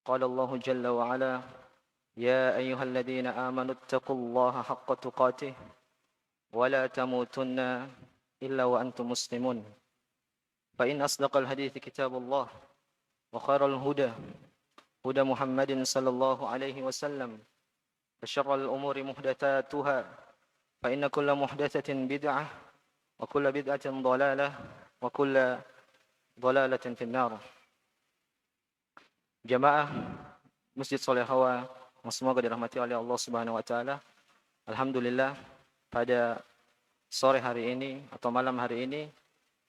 قال الله جل وعلا: يا أيها الذين آمنوا اتقوا الله حق تقاته ولا تموتن إلا وأنتم مسلمون. فإن أصدق الحديث كتاب الله، وخير الهدى هدى محمد صلى الله عليه وسلم، وشر الأمور محدثاتها، فإن كل محدثة بدعة، وكل بدعة ضلالة، وكل ضلالة في النار. Jamaah Masjid Solehawa yang semoga dirahmati oleh Allah Subhanahu wa taala. Alhamdulillah, pada sore hari ini atau malam hari ini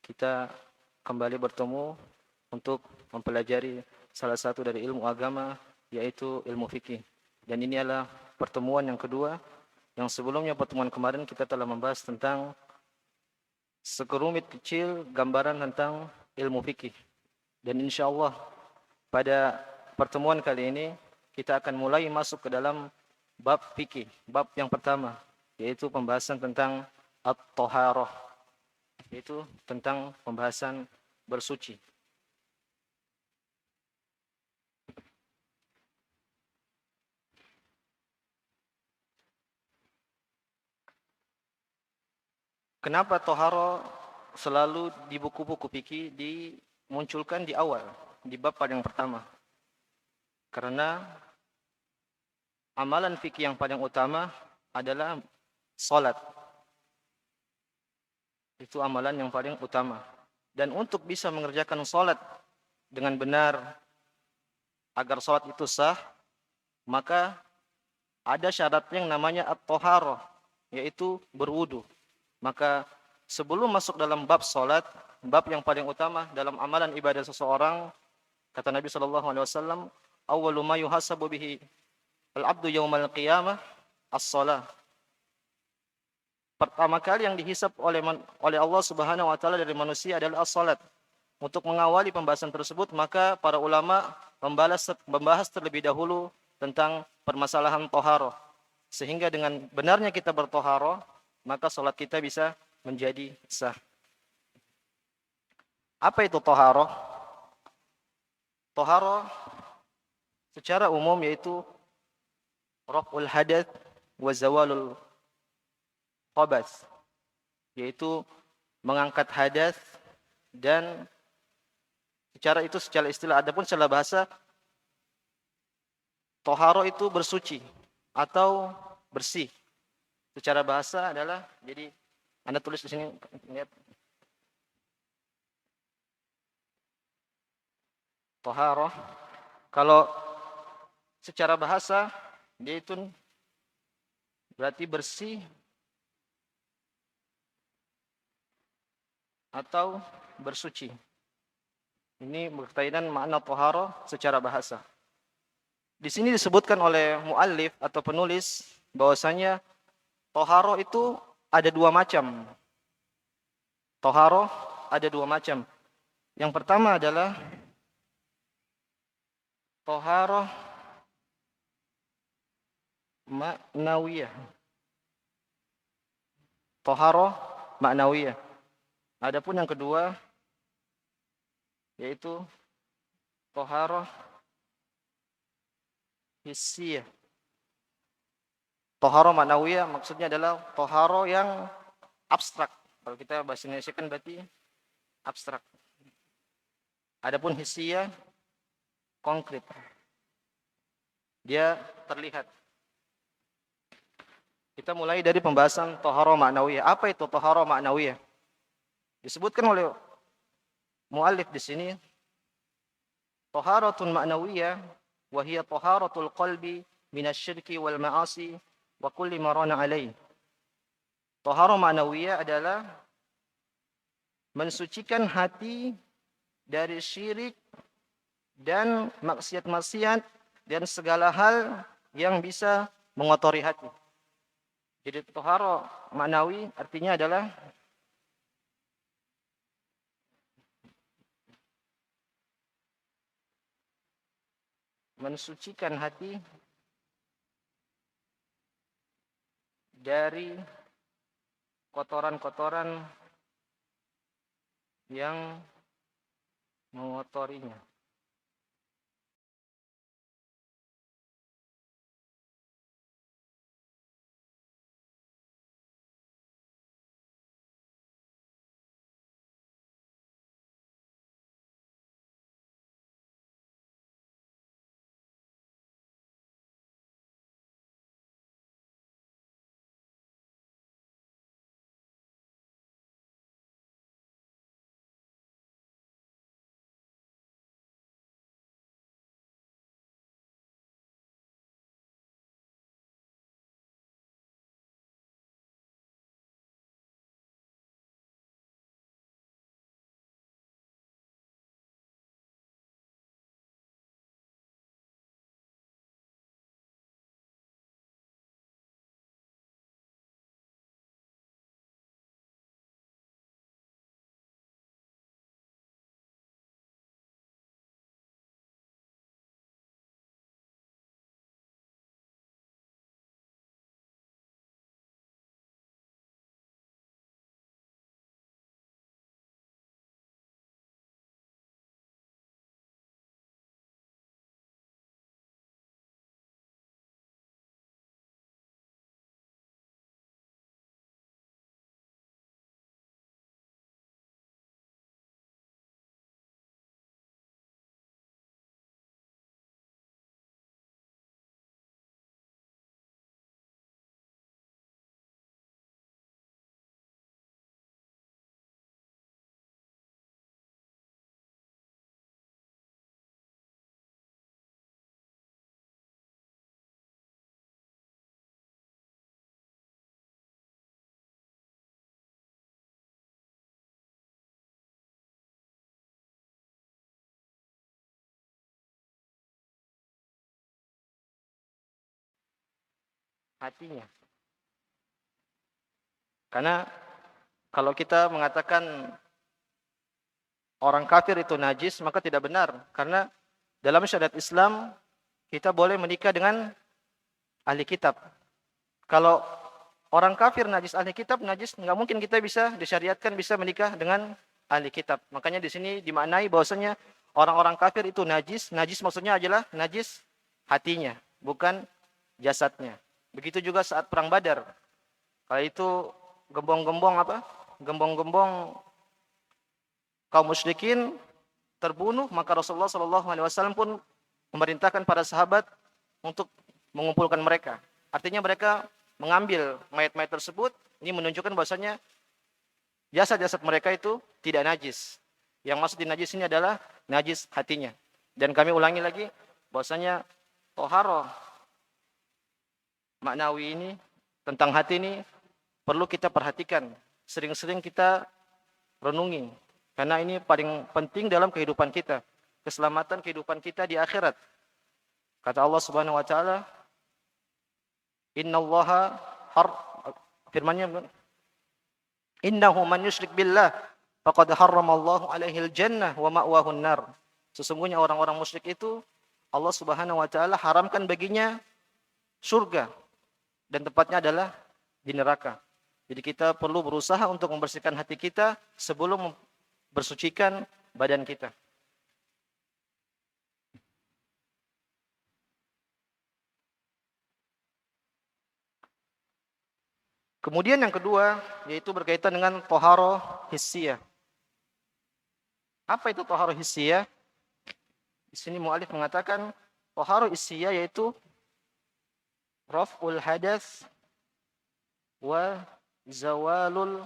kita kembali bertemu untuk mempelajari salah satu dari ilmu agama, yaitu ilmu fikih. Dan ini adalah pertemuan yang kedua. Yang sebelumnya, pertemuan kemarin, kita telah membahas tentang sekelumit kecil gambaran tentang ilmu fikih. Dan insyaallah pada pertemuan kali ini kita akan mulai masuk ke dalam bab fikih, bab yang pertama, yaitu pembahasan tentang at-thaharah, yaitu tentang pembahasan bersuci. Kenapa thaharah selalu di buku-buku fikih dimunculkan di awal, di bab paling pertama? Karena amalan fikih yang paling utama adalah salat. Itu amalan yang paling utama. Dan untuk bisa mengerjakan salat dengan benar, agar salat itu sah, maka ada syarat yang namanya at-thaharah, yaitu berwudu. Maka sebelum masuk dalam bab salat, bab yang paling utama dalam amalan ibadah seseorang, kata Nabi SAW, awwalu ma yuhasabu bihi al-'abdu yaumal qiyamah as-shalah. Pertama kali yang dihisab oleh Allah Subhanahu wa taala dari manusia adalah as-salat. Untuk mengawali pembahasan tersebut, maka para ulama membahas terlebih dahulu tentang permasalahan thaharah. Sehingga dengan benarnya kita berthaharah, maka salat kita bisa menjadi sah. Apa itu thaharah? Thaharah secara umum yaitu raf'ul hadath wa zawalul khabas, yaitu mengangkat hadas dan secara istilah. Adapun secara bahasa, thaharah itu bersuci atau bersih. Secara bahasa adalah, jadi Anda tulis di sini, lihat. Thaharah kalau secara bahasa dia itu berarti bersih atau bersuci. Ini berkaitan makna thaharah secara bahasa. Di sini disebutkan oleh muallif atau penulis bahwasanya thaharah itu ada dua macam. Thaharah ada dua macam. Yang pertama adalah thaharah ma'nawiyah. Thaharah ma'nawiyah. Adapun yang kedua yaitu thaharah hissiyah. Thaharah ma'nawiyah maksudnya adalah thaharah yang abstrak. Kalau kita bahasa Indonesia kan berarti abstrak. Adapun hissiyah konkret. Dia terlihat. Kita mulai dari pembahasan thaharah ma'nawiyah. Apa itu thaharah ma'nawiyah? Disebutkan oleh muallif di sini, taharatun ma'nawiyah wa hiya taharatul qalbi minasyirki wal ma'asi wa kulli ma rana alaih. Taharah ma'nawiyah adalah mensucikan hati dari syirik dan maksiat-maksiat dan segala hal yang bisa mengotori hati. Jadi taharah ma'nawi artinya adalah mensucikan hati dari kotoran-kotoran yang mengotorinya. hatinya. Karena kalau kita mengatakan orang kafir itu najis, maka tidak benar. Karena dalam syariat Islam, kita boleh menikah dengan ahli kitab. Kalau orang kafir najis, ahli kitab najis, nggak mungkin kita bisa disyariatkan bisa menikah dengan ahli kitab. Makanya di sini dimaknai bahwasanya orang-orang kafir itu najis. Najis maksudnya adalah najis hatinya, bukan jasadnya. Begitu juga saat perang Badar. Kalau itu gembong-gembong apa? Gembong-gembong kaum musyrikin terbunuh, maka Rasulullah SAW pun memerintahkan para sahabat untuk mengumpulkan mereka. Artinya mereka mengambil mayat-mayat tersebut. Ini menunjukkan bahwasanya jasad-jasad mereka itu tidak najis. Yang maksud dinajis ini adalah najis hatinya. Dan kami ulangi lagi bahwasanya toharoh maknawi ini tentang hati ini perlu kita perhatikan. Sering-sering kita renungi. Karena ini paling penting dalam kehidupan kita. Keselamatan kehidupan kita di akhirat. Kata Allah Subhanahu wa taala, "Innallaha firman-Nya, innahu man yusyrik billah faqad harramallahu alaihil jannah wa ma'wahun nar." Sesungguhnya orang-orang musyrik itu Allah Subhanahu wa taala haramkan baginya surga dan tempatnya adalah di neraka. Jadi kita perlu berusaha untuk membersihkan hati kita sebelum bersucikan badan kita. Kemudian yang kedua yaitu berkaitan dengan toharoh hissiyah. Apa itu toharoh hissiyah? Di sini mu'alif mengatakan toharoh hissiyah yaitu raf'ul hadas wa zawalul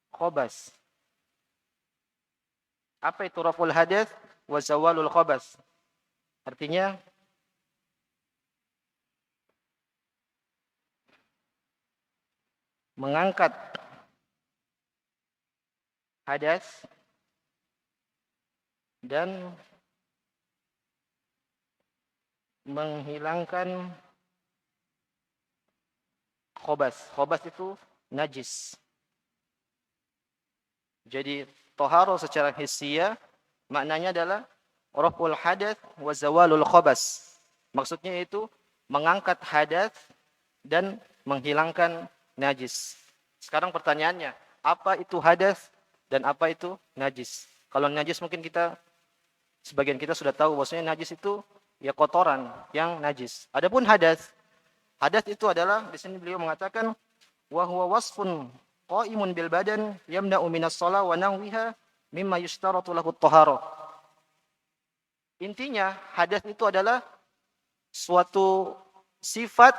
khobas. Apa itu raf'ul hadas wa zawalul khobas? Artinya mengangkat hadas dan menghilangkan khobas. Khobas itu najis. Jadi toharo secara hissiyah maknanya adalah raf'ul hadath wa zawalul khobas. Maksudnya itu mengangkat hadas dan menghilangkan najis. Sekarang pertanyaannya, apa itu hadas dan apa itu najis? Kalau najis mungkin sebagian kita sudah tahu bahwasanya najis itu ya kotoran yang najis. Adapun hadas itu adalah di sini beliau mengatakan wa huwa wasfun qaimun bil badan yamna'u minas shalah wa nahwiha mimma yushtaratu lahu at-taharah. Intinya hadas itu adalah suatu sifat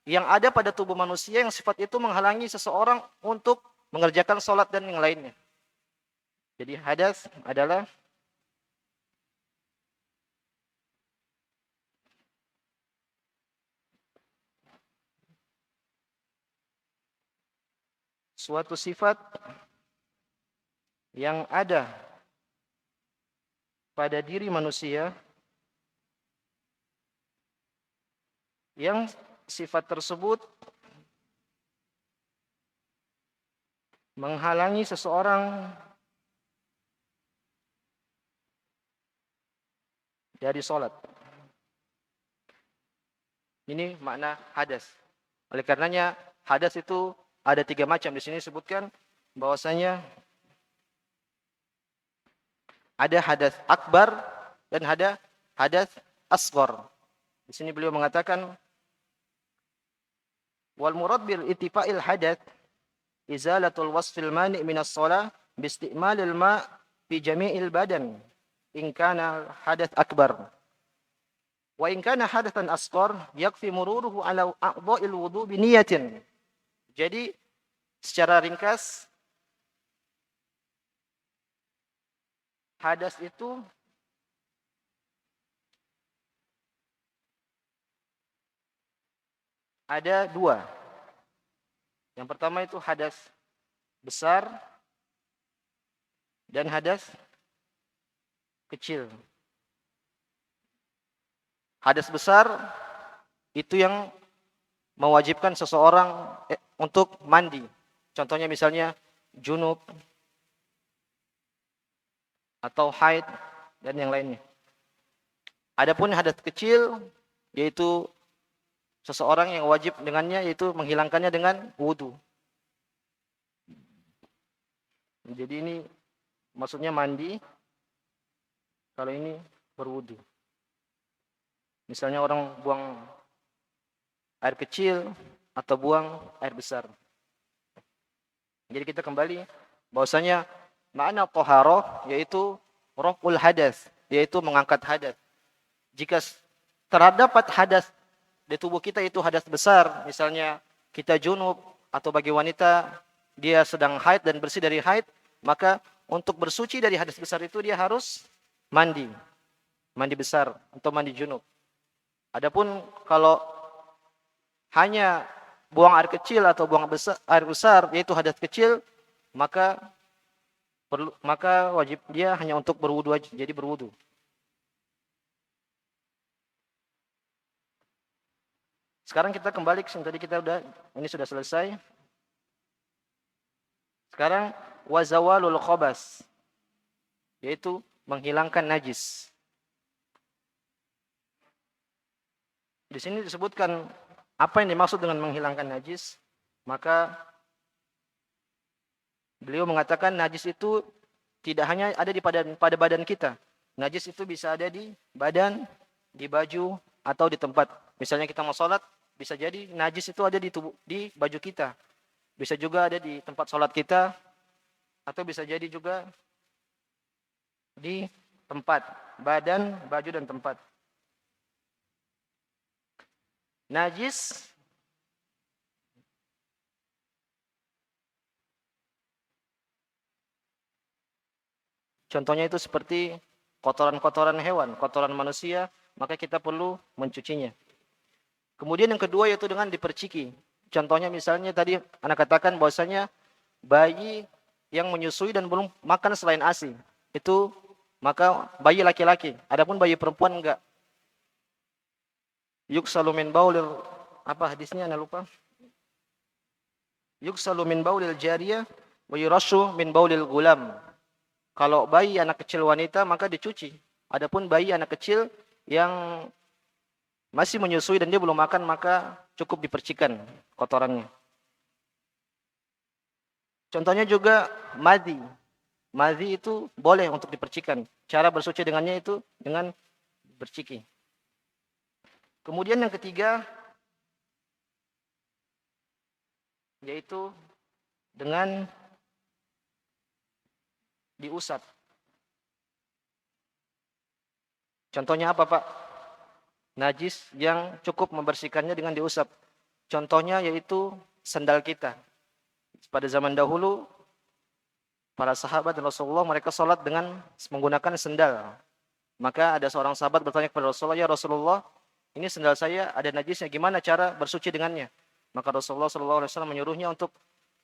yang ada pada tubuh manusia yang sifat itu menghalangi seseorang untuk mengerjakan salat dan yang lainnya. Jadi hadas adalah suatu sifat yang ada pada diri manusia yang sifat tersebut menghalangi seseorang dari salat. Ini makna hadas. Oleh karenanya hadas itu ada 3 macam. Di sini disebutkan bahwasanya ada hadas akbar dan ada hadas asghar. Di sini beliau mengatakan wal murad bil ittifa'il hadath izalatul wasfil mani' minas shalah bi isti'malil ma' fi jami'il badan in kana hadath akbar. Wa in kana hadatsan asghar yakfi mururuhu ala a'dha'il wudu' bi niyatin. Jadi secara ringkas hadas itu ada 2. Yang pertama itu hadas besar dan hadas kecil. Hadas besar itu yang mewajibkan seseorang untuk mandi. Contohnya misalnya junub atau haid dan yang lainnya. Adapun hadas kecil yaitu seseorang yang wajib dengannya yaitu menghilangkannya dengan wudu. Jadi ini maksudnya mandi, kalau ini berwudu. Misalnya orang buang air kecil atau buang air besar. Jadi kita kembali bahwasanya makna taharah yaitu raf'ul hadas, yaitu mengangkat hadas. Jika terdapat hadas di tubuh kita itu hadas besar, misalnya kita junub atau bagi wanita dia sedang haid dan bersih dari haid, maka untuk bersuci dari hadas besar itu dia harus mandi. Mandi besar atau mandi junub. Adapun kalau hanya buang air kecil atau buang air besar yaitu hadas kecil, maka wajib dia hanya untuk berwudu aja, jadi berwudu. Sekarang kita kembali ke tadi kita ini sudah selesai. Sekarang wazawalul khabas, yaitu menghilangkan najis. Di sini disebutkan apa yang dimaksud dengan menghilangkan najis. Maka beliau mengatakan najis itu tidak hanya ada pada badan kita. Najis itu bisa ada di badan, di baju, atau di tempat. Misalnya kita mau sholat, bisa jadi najis itu ada di baju kita. Bisa juga ada di tempat sholat kita, atau bisa jadi juga di tempat, badan, baju, dan tempat. Najis contohnya itu seperti kotoran-kotoran hewan, kotoran manusia, maka kita perlu mencucinya. Kemudian yang kedua yaitu dengan diperciki. Contohnya misalnya tadi anak katakan bahwasanya bayi yang menyusui dan belum makan selain ASI. Itu maka bayi laki-laki. Adapun bayi perempuan enggak. Yuksalu min baulil, apa hadisnya ana lupa. Yuksalu min baulil jariyah wa yurashu min baulil gulam. Kalau bayi anak kecil wanita maka dicuci. Adapun bayi anak kecil yang masih menyusui dan dia belum makan maka cukup dipercikan kotorannya. Contohnya juga madhi. Madhi itu boleh untuk dipercikan. Cara bersuci dengannya itu dengan berciki. Kemudian yang ketiga yaitu dengan diusap. Contohnya apa, Pak? Najis yang cukup membersihkannya dengan diusap. Contohnya yaitu sandal kita. Pada zaman dahulu para sahabat dan Rasulullah mereka sholat dengan menggunakan sandal. Maka ada seorang sahabat bertanya kepada Rasulullah, "Ya Rasulullah, ini sandal saya ada najisnya, gimana cara bersuci dengannya?" Maka Rasulullah SAW menyuruhnya untuk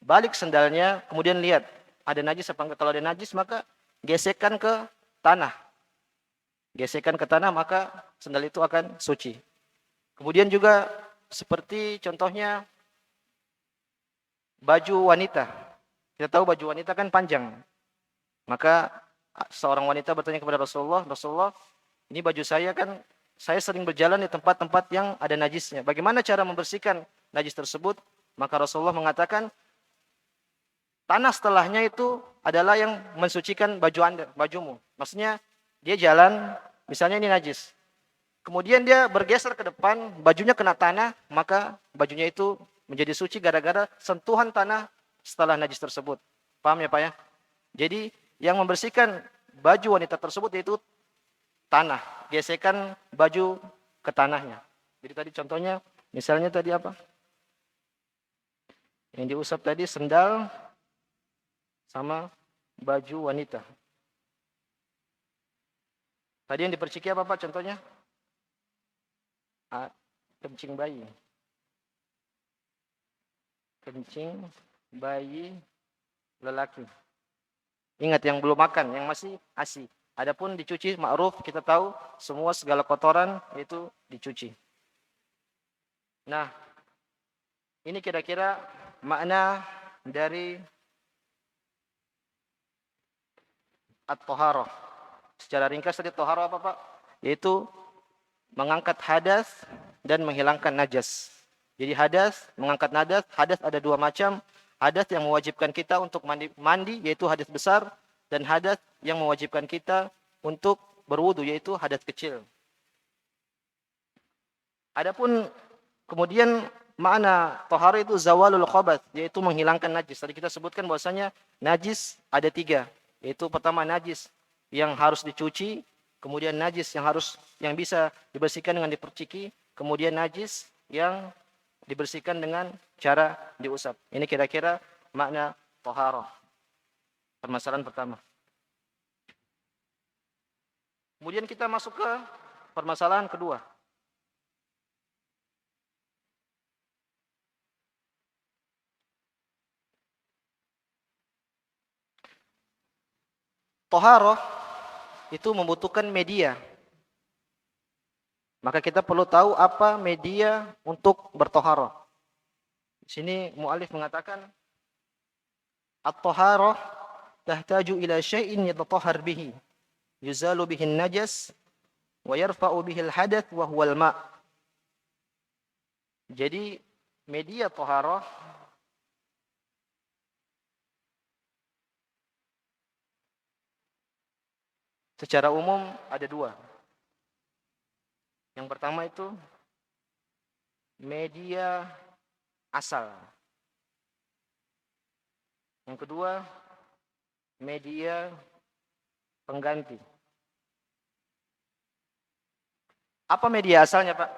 balik sandalnya, kemudian lihat ada najis apa enggak. Kalau ada najis maka gesekkan ke tanah. Gesekkan ke tanah maka sandal itu akan suci. Kemudian juga seperti contohnya baju wanita. Kita tahu baju wanita kan panjang. Maka seorang wanita bertanya kepada Rasulullah, "Rasulullah, ini baju saya kan saya sering berjalan di tempat-tempat yang ada najisnya. Bagaimana cara membersihkan najis tersebut?" Maka Rasulullah mengatakan, tanah setelahnya itu adalah yang mensucikan baju Anda, bajumu. Maksudnya dia jalan, misalnya ini najis. Kemudian dia bergeser ke depan, bajunya kena tanah, maka bajunya itu menjadi suci gara-gara sentuhan tanah setelah najis tersebut. Paham ya Pak ya? Jadi yang membersihkan baju wanita tersebut yaitu tanah. Gesekan baju ke tanahnya. Jadi tadi contohnya, misalnya tadi apa? Yang diusap tadi sendal sama baju wanita. Tadi yang diperciki apa Pak contohnya? Kencing bayi. Kencing bayi lelaki. Ingat yang belum makan, yang masih ASI. Adapun dicuci ma'ruf, kita tahu semua segala kotoran itu dicuci. Nah, Ini kira-kira makna dari at-thaharah. Secara ringkas tadi thaharah apa, Pak? Yaitu mengangkat hadas dan menghilangkan najas. Jadi hadas, mengangkat najas, hadas ada dua macam. Hadas yang mewajibkan kita untuk mandi yaitu hadas besar, dan hadas yang mewajibkan kita untuk berwudu yaitu hadas kecil. Adapun kemudian makna thaharah itu zawalul khabath, yaitu menghilangkan najis. Tadi kita sebutkan bahwasanya najis ada tiga, yaitu pertama najis yang harus dicuci, kemudian najis yang bisa dibersihkan dengan diperciki, kemudian najis yang dibersihkan dengan cara diusap. Ini kira-kira makna thaharah. Permasalahan pertama. Kemudian kita masuk ke permasalahan kedua. Thaharah itu membutuhkan media. Maka kita perlu tahu apa media untuk berthaharah. Di sini muallif mengatakan at-thaharah tahtaju ila syai'in yatatahhar bihi, yuzalu bihi an-najas wa yarfa'u bihi al-hadath wa huwa al-ma'. Jadi media thaharah secara umum ada dua. Yang pertama itu media asal. Yang kedua media pengganti. Apa media asalnya, Pak?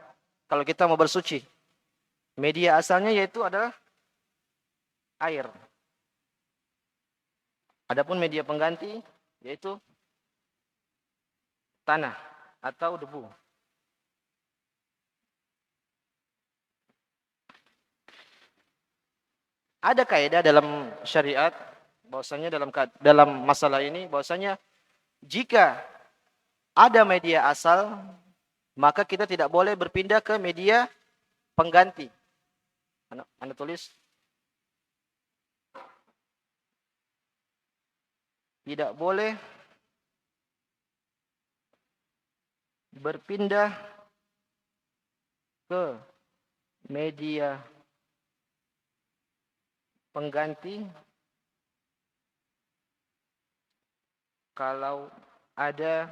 Kalau kita mau bersuci, media asalnya yaitu adalah air. Adapun media pengganti yaitu tanah atau debu. Ada kaidah dalam syariat bahwasanya dalam masalah ini bahwasanya jika ada media asal maka kita tidak boleh berpindah ke media pengganti. Anda tulis tidak boleh berpindah ke media pengganti kalau ada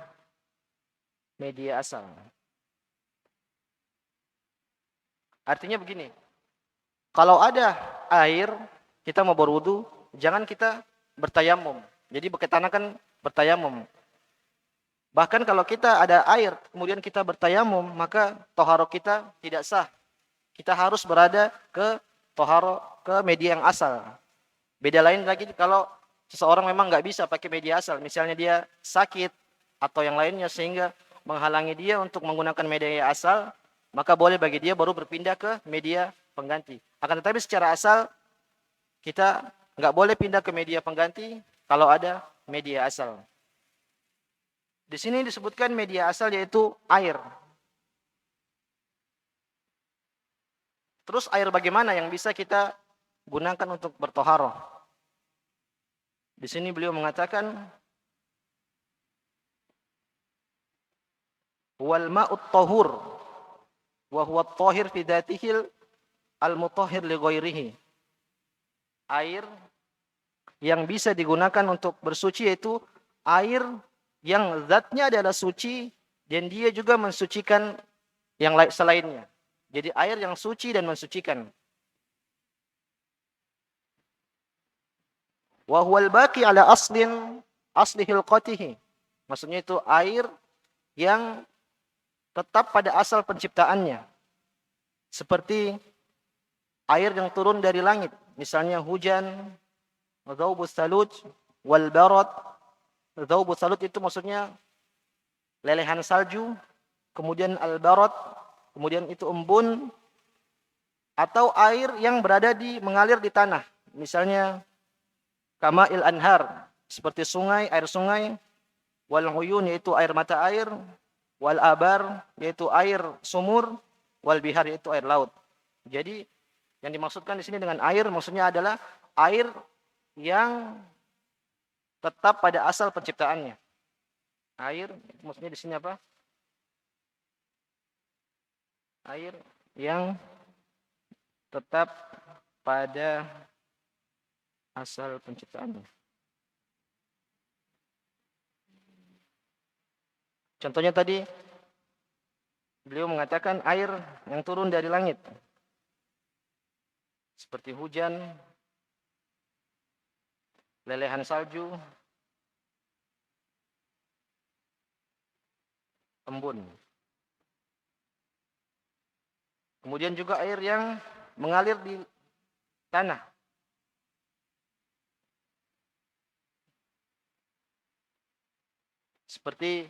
media asal. Artinya begini, kalau ada air, kita mau berwudu, jangan kita bertayamum. Jadi pakai tanah kan bertayamum. Bahkan kalau kita ada air, kemudian kita bertayamum, maka toharo kita tidak sah. Kita harus berada ke toharo, ke media yang asal. Beda lain lagi kalau seseorang memang nggak bisa pakai media asal, misalnya dia sakit atau yang lainnya sehingga menghalangi dia untuk menggunakan media asal, maka boleh bagi dia baru berpindah ke media pengganti. Akan tetapi secara asal kita nggak boleh pindah ke media pengganti kalau ada media asal. Di sini disebutkan media asal yaitu air. Terus air bagaimana yang bisa kita gunakan untuk bertoharoh? Di sini beliau mengatakan wal ma'ut tahur wa huwa at-tahir fi dzatihi al-mutahhir li ghairihi. Air yang bisa digunakan untuk bersuci yaitu air yang zatnya adalah suci dan dia juga mensucikan yang selainnya. Jadi air yang suci dan mensucikan. Wa huwal baqi ala asli hilqatihi. Maksudnya itu air yang tetap pada asal penciptaannya. Seperti air yang turun dari langit, misalnya hujan, dhaubus saluj wal barad. Dhaubus saluj itu maksudnya lelehan salju, kemudian al-barad, kemudian itu embun, atau air yang mengalir di tanah, misalnya kama'il anhar, seperti sungai, air sungai, wal uyun yaitu air mata air, wal abar yaitu air sumur, wal bihar yaitu air laut. Jadi Yang dimaksudkan di sini dengan air maksudnya adalah air yang tetap pada asal penciptaannya. Air maksudnya di sini apa? Air yang tetap pada asal penciptaannya. Contohnya tadi beliau mengatakan air yang turun dari langit. Seperti hujan, lelehan salju, embun. Kemudian juga air yang mengalir di tanah. Seperti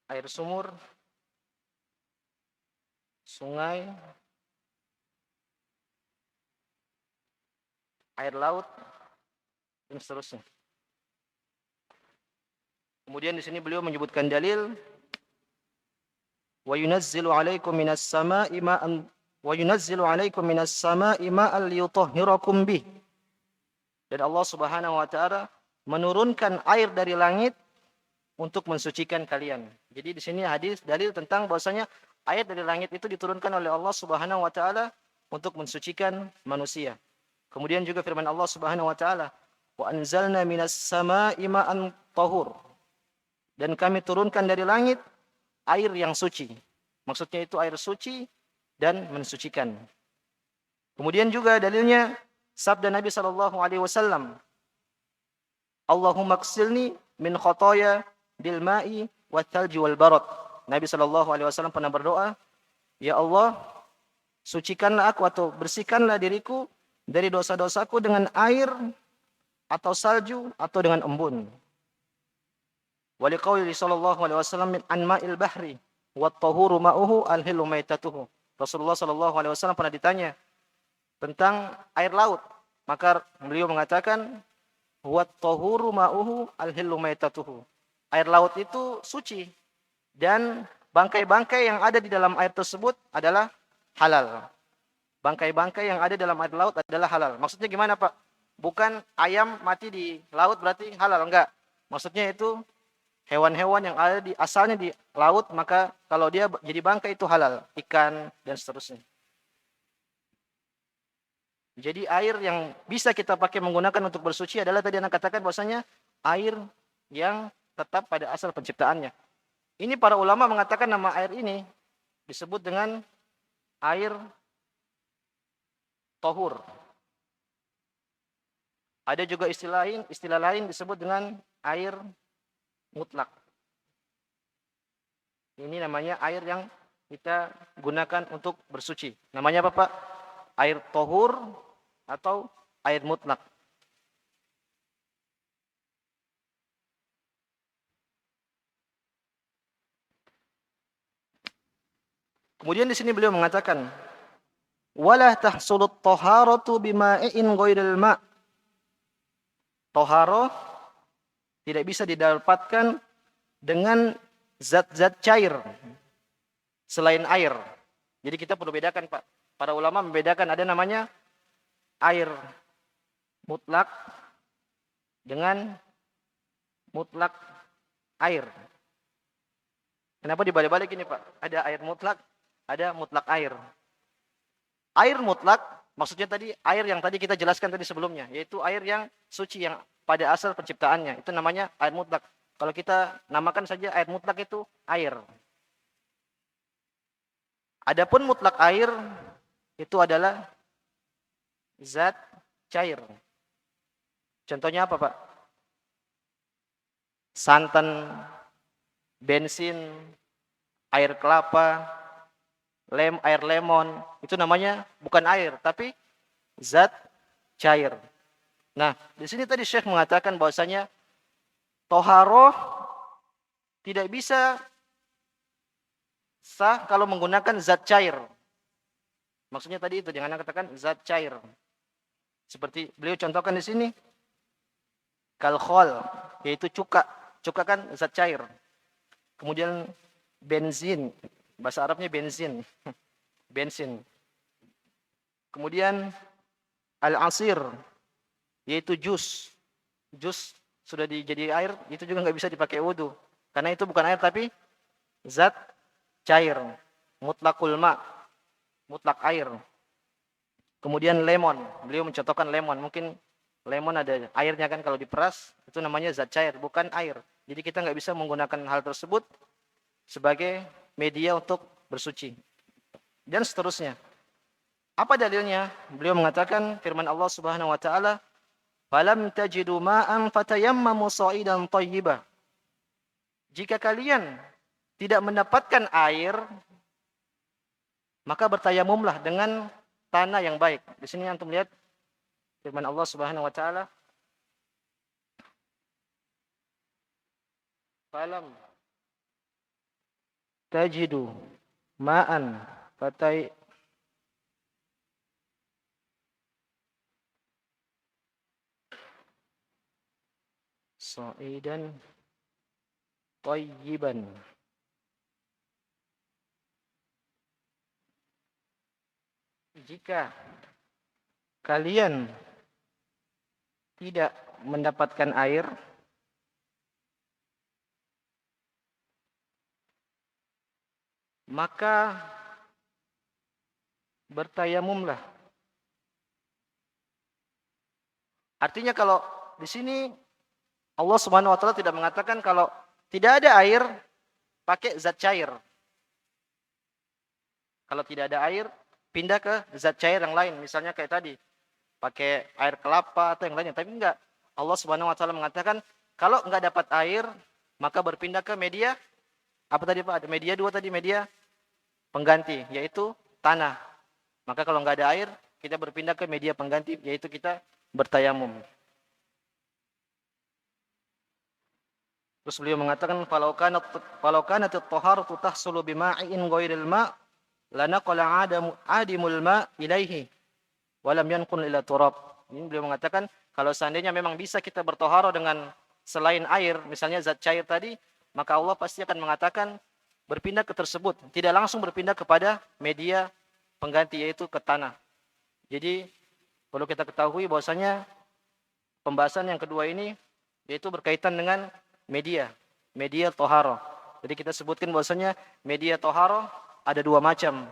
air sumur, sungai, air laut, dan seterusnya. Kemudian di sini beliau menyebutkan dalil wa yunazzilu 'alaikum minas sama'i ma'an wa yunazzilu 'alaikum minas sama'i ma'an liyutahhirakum bih. Dan Allah Subhanahu wa taala menurunkan air dari langit untuk mensucikan kalian. Jadi di sini hadis dalil tentang bahwasanya air dari langit itu diturunkan oleh Allah Subhanahu wa taala untuk mensucikan manusia. Kemudian juga firman Allah Subhanahu wa taala, "Wa anzalna minas sama'i ma'an tahur." Dan kami turunkan dari langit air yang suci. Maksudnya itu air suci dan mensucikan. Kemudian juga dalilnya sabda Nabi sallallahu alaihi wasallam, "Allahumma qsilni min khotoya bil ma'i wat thalji wal barad." Nabi sallallahu alaihi wasallam pernah berdoa, "Ya Allah, sucikanlah aku atau bersihkanlah diriku dari dosa-dosaku dengan air atau salju atau dengan embun." Waliqauli sallallahu alaihi wasallam min anma'il bahri wat tahuru ma'uhu al-hillu maitatuhu. Rasulullah sallallahu alaihi wasallam pernah ditanya tentang air laut, maka beliau mengatakan wat tahuru ma'uhu al-hillu maitatuhu. Air laut itu suci dan bangkai-bangkai yang ada di dalam air tersebut adalah halal. Bangkai-bangkai yang ada dalam air laut adalah halal. Maksudnya gimana, Pak? Bukan ayam mati di laut berarti halal, enggak. Maksudnya itu hewan-hewan yang ada di asalnya di laut, maka kalau dia jadi bangkai itu halal, ikan dan seterusnya. Jadi air yang bisa kita pakai menggunakan untuk bersuci adalah tadi Anda katakan bahwasanya air yang tetap pada asal penciptaannya. Ini para ulama mengatakan nama air ini disebut dengan air tahur. Ada juga istilah lain disebut dengan air mutlak. Ini namanya air yang kita gunakan untuk bersuci. Namanya apa, Pak? Air tahur atau air mutlak. Kemudian di sini beliau mengatakan, "Wala tahsulut taharatu bima'in ghairil ma'." Taharah tidak bisa didapatkan dengan zat-zat cair selain air. Jadi kita perlu bedakan, Pak. Para ulama membedakan ada namanya air mutlak dengan mutlak air. Kenapa dibalik-balik ini, Pak? Ada air mutlak, ada mutlak air. Air mutlak maksudnya tadi air yang tadi kita jelaskan tadi sebelumnya, yaitu air yang suci yang pada asal penciptaannya. Itu namanya air mutlak. Kalau kita namakan saja air mutlak itu air. Adapun mutlak air itu adalah zat cair. Contohnya apa, Pak? Santan, bensin, air kelapa, air lemon, itu namanya bukan air, tapi zat cair. Nah, di sini tadi Syekh mengatakan bahwasanya toharoh tidak bisa sah kalau menggunakan zat cair. Maksudnya tadi itu jangan katakan zat cair. Seperti beliau contohkan di sini, kalkhol, yaitu cuka. Cuka kan zat cair. Kemudian benzin, bahasa Arabnya benzin. Bensin. Kemudian al-asir, yaitu jus. Jus sudah jadi air, itu juga nggak bisa dipakai wudu. Karena itu bukan air tapi zat cair. Mutlakul ma, mutlak air. Kemudian lemon, beliau mencontohkan lemon. Mungkin lemon ada airnya kan kalau diperas, itu namanya zat cair, bukan air. Jadi kita nggak bisa menggunakan hal tersebut sebagai media untuk bersuci. Dan seterusnya. Apa dalilnya? Beliau mengatakan firman Allah Subhanahu wa taala, "Falam tajidu ma'an fatayammamu sha'idan thayyiba." Jika kalian tidak mendapatkan air, maka bertayamumlah dengan tanah yang baik. Di sini antum lihat firman Allah Subhanahu wa taala, "Falam tajidu ma'an fatay sha'idan thayyiban." Jika kalian tidak mendapatkan air, maka bertayamumlah. Artinya kalau di sini Allah Subhanahu wa taala tidak mengatakan kalau tidak ada air pakai zat cair. Kalau tidak ada air, pindah ke zat cair yang lain, misalnya kayak tadi, pakai air kelapa atau yang lainnya. Tapi enggak. Allah Subhanahu wa taala mengatakan kalau enggak dapat air, maka berpindah ke media apa tadi Pak? Ada media dua tadi, media pengganti, yaitu tanah. Maka kalau enggak ada air, kita berpindah ke media pengganti, yaitu kita bertayamum. Terus beliau mengatakan falau kanat at-taharatu tahsulu bima'in ghairil ma' lanaqala adimul ma' ilaihi wa lam yanqul ila turab. Ini beliau mengatakan kalau seandainya memang bisa kita bertoharo dengan selain air, misalnya zat cair tadi, maka Allah pasti akan mengatakan berpindah ke tersebut, tidak langsung berpindah kepada media pengganti, yaitu ke tanah. Jadi perlu kita ketahui bahwasanya pembahasan yang kedua ini yaitu berkaitan dengan media toharo. Jadi kita sebutkan bahwasanya media toharo ada dua macam,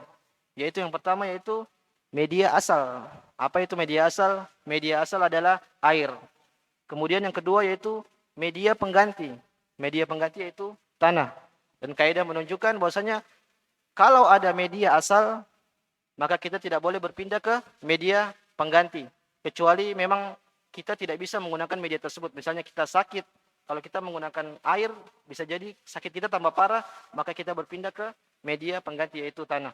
yaitu yang pertama yaitu media asal. Apa itu media asal? Media asal adalah air. Kemudian yang kedua yaitu media pengganti. Media pengganti yaitu tanah. Dan kaidah menunjukkan bahwasanya kalau ada media asal, maka kita tidak boleh berpindah ke media pengganti, kecuali memang kita tidak bisa menggunakan media tersebut. Misalnya kita sakit, kalau kita menggunakan air, bisa jadi sakit kita tambah parah, maka kita berpindah ke media pengganti yaitu tanah.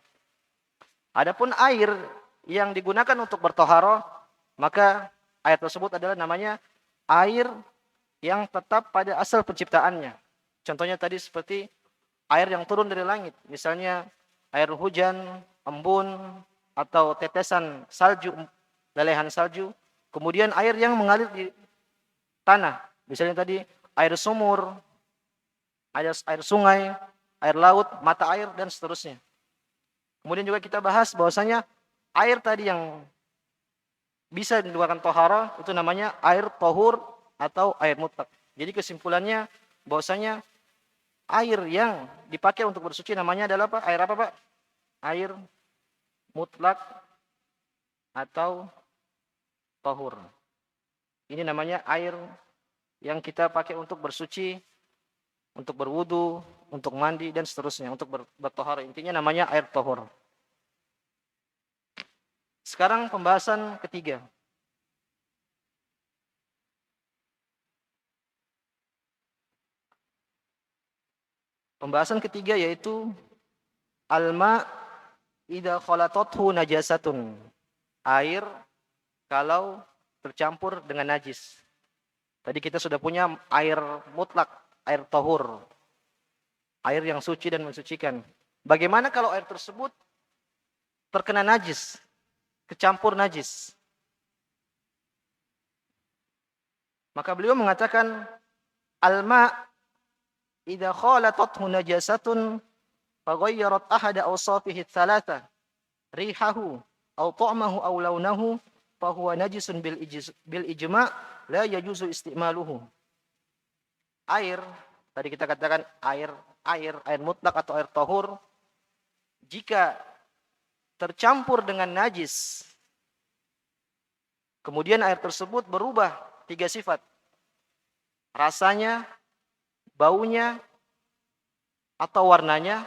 Adapun air yang digunakan untuk bertoharo, maka air tersebut adalah namanya air yang tetap pada asal penciptaannya. Contohnya tadi seperti air yang turun dari langit, misalnya air hujan, embun, atau tetesan salju, lelehan salju. Kemudian air yang mengalir di tanah, misalnya tadi air sumur, air sungai, air laut, mata air, dan seterusnya. Kemudian juga kita bahas bahwasanya air tadi yang bisa dikeluarkan tohara itu namanya air tohur atau air mutlak. Jadi kesimpulannya bahwasanya air yang dipakai untuk bersuci namanya adalah apa? Air apa Pak? Air mutlak atau tohur. Ini namanya air yang kita pakai untuk bersuci, untuk berwudu, untuk mandi, dan seterusnya, untuk bertohara. Intinya namanya air tohur. Sekarang pembahasan ketiga. Pembahasan ketiga yaitu alma idza khalatathu najasatun. Air kalau tercampur dengan najis. Tadi kita sudah punya air mutlak, air tohur. Air yang suci dan mensucikan. Bagaimana kalau air tersebut terkena najis, kecampur najis? Maka beliau mengatakan alma idza khalatathu najasatun faghayyarat ahada awsafihi thalatha rihahu aw ta'mahu aw launahu fa huwa najisun bil ijma' la yajuzu istimaluhu. Air, tadi kita katakan air mutlak atau air tahur, jika tercampur dengan najis, kemudian air tersebut berubah 3 sifat. Rasanya, baunya, atau warnanya,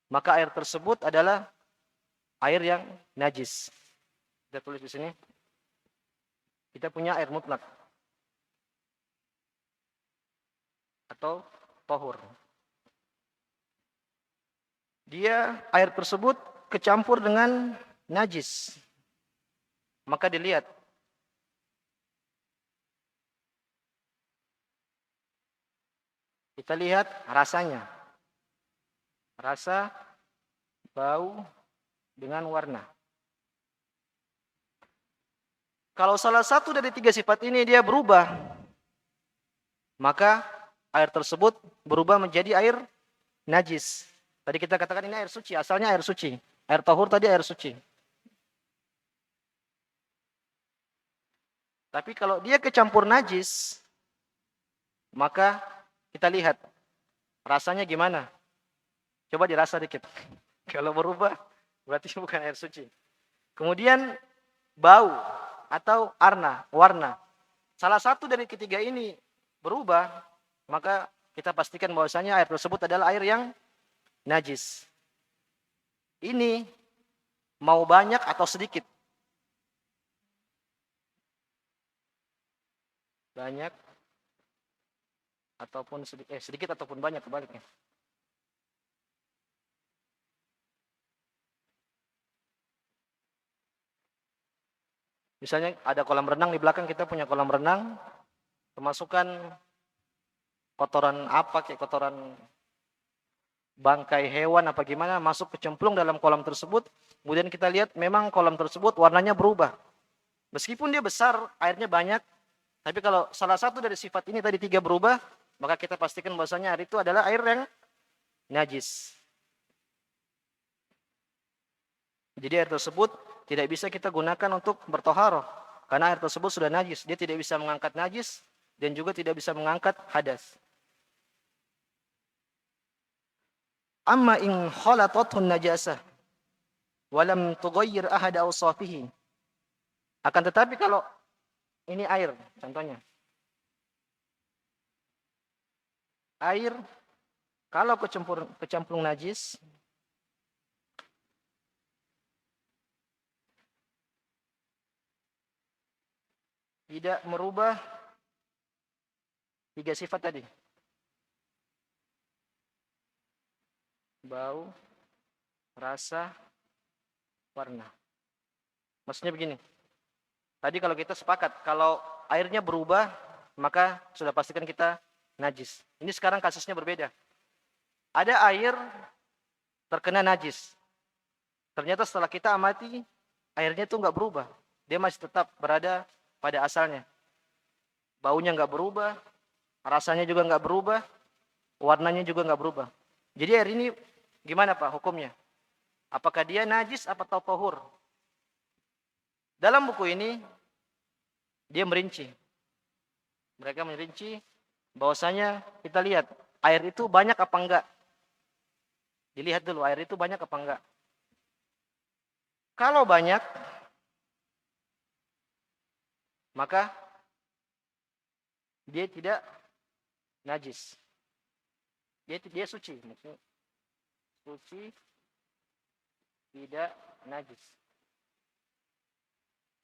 maka air tersebut adalah air yang najis. Kita tulis di sini. Kita punya air mutlak atau tahur. Air tersebut kecampur dengan najis. Maka dilihat kita lihat rasanya. Rasa, bau, dengan warna. Kalau salah satu dari 3 sifat ini dia berubah, maka air tersebut berubah menjadi air najis. Tadi kita katakan ini air suci, asalnya air suci. Air tahur tadi air suci. Tapi kalau dia kecampur najis, maka kita lihat rasanya gimana. Coba dirasa dikit. Kalau berubah, berarti bukan air suci. Kemudian bau atau warna. Salah satu dari ketiga ini berubah, maka kita pastikan bahwasanya air tersebut adalah air yang najis. Ini mau banyak atau sedikit? Banyak ataupun sedikit ataupun banyak, kebaliknya. Misalnya ada kolam renang di belakang, kita punya kolam renang, kemasukan kotoran apa, kayak kotoran bangkai hewan apa gimana, masuk kecemplung dalam kolam tersebut. Kemudian kita lihat memang kolam tersebut warnanya berubah. Meskipun dia besar, airnya banyak, tapi kalau salah satu dari sifat ini tadi 3 berubah, maka kita pastikan bahwasanya air itu adalah air yang najis. Jadi air tersebut tidak bisa kita gunakan untuk bertoharoh, karena air tersebut sudah najis. Dia tidak bisa mengangkat najis dan juga tidak bisa mengangkat hadas. Amma in khalatatun najasah walam tughayyir ahad awsafihi. Akan tetapi kalau ini air, contohnya. Air kalau kecemplung najis, tidak merubah 3 sifat tadi. Bau, rasa, warna. Maksudnya begini. Tadi kalau kita sepakat, kalau airnya berubah, maka sudah pastikan kita najis. Ini sekarang kasusnya berbeda. Ada air terkena najis. Ternyata setelah kita amati, airnya itu nggak berubah. Dia masih tetap berada pada asalnya. Baunya nggak berubah, rasanya juga nggak berubah, warnanya juga nggak berubah. Jadi air ini gimana Pak hukumnya? Apakah dia najis atau tahur? Dalam buku ini dia merinci. Mereka merinci bahwasanya kita lihat air itu banyak apa enggak. Dilihat dulu air itu banyak apa enggak. Kalau banyak, maka dia tidak najis. Dia suci, maksudnya suci, tidak najis.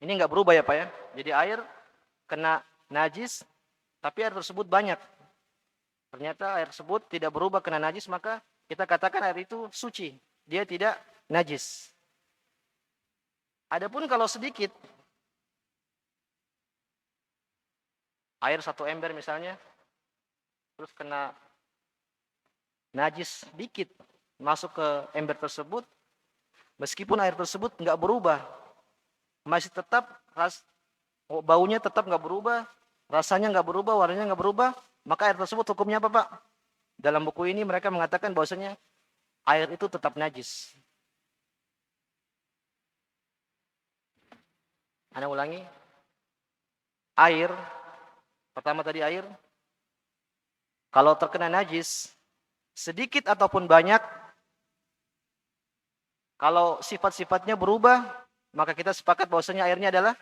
Ini enggak berubah ya Pak ya. Jadi air kena najis, tapi air tersebut banyak. Ternyata air tersebut tidak berubah kena najis, maka kita katakan air itu suci. Dia tidak najis. Adapun kalau sedikit, air 1 ember misalnya, terus kena najis dikit masuk ke ember tersebut, meskipun air tersebut nggak berubah, masih tetap baunya tetap nggak berubah, rasanya nggak berubah, warnanya nggak berubah, maka air tersebut hukumnya apa Pak? Dalam buku ini mereka mengatakan bahwasanya air itu tetap najis. Ana ulangi, air, pertama tadi air, kalau terkena najis, sedikit ataupun banyak, kalau sifat-sifatnya berubah, maka kita sepakat bahwasanya airnya adalah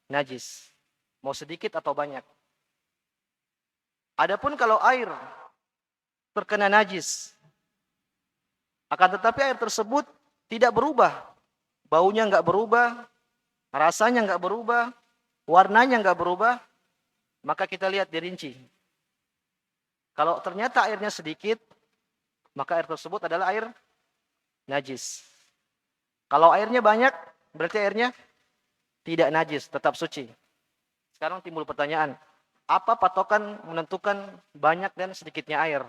najis. Mau sedikit atau banyak. Adapun kalau air terkena najis, akan tetapi air tersebut tidak berubah. Baunya enggak berubah, rasanya enggak berubah, warnanya enggak berubah, maka kita lihat dirinci. Kalau ternyata airnya sedikit, maka air tersebut adalah air najis. Kalau airnya banyak, berarti airnya tidak najis, tetap suci. Sekarang timbul pertanyaan, apa patokan menentukan banyak dan sedikitnya air?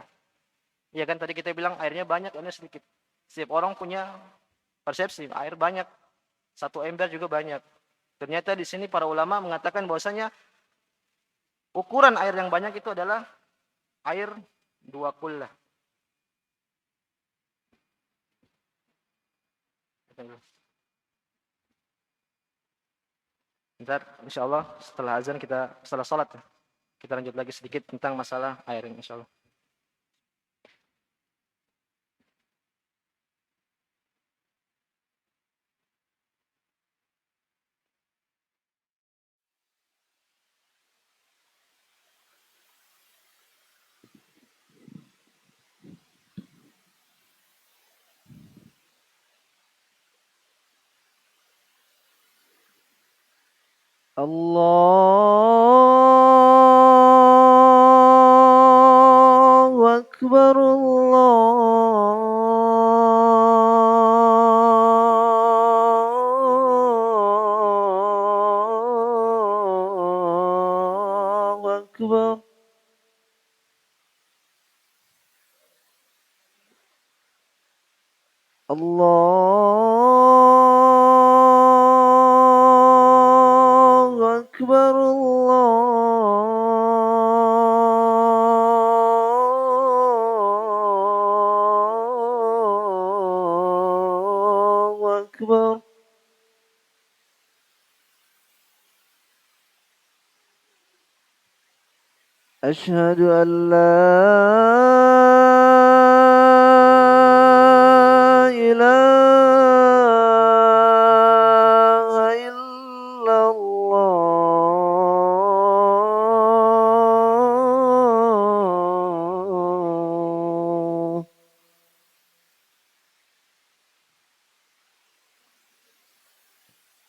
Ya kan tadi kita bilang airnya banyak, airnya sedikit. Setiap orang punya persepsi, air banyak, satu ember juga banyak. Ternyata di sini para ulama mengatakan bahwasanya ukuran air yang banyak itu adalah air 2 kullah. Bentar, insyaallah setelah azan setelah salat kita lanjut lagi sedikit tentang masalah air insyaallah. Allahu Akbar, Allahu Akbar. Allahu Akbar, Allahu Akbar. أشهد أن لا إله إلا الله.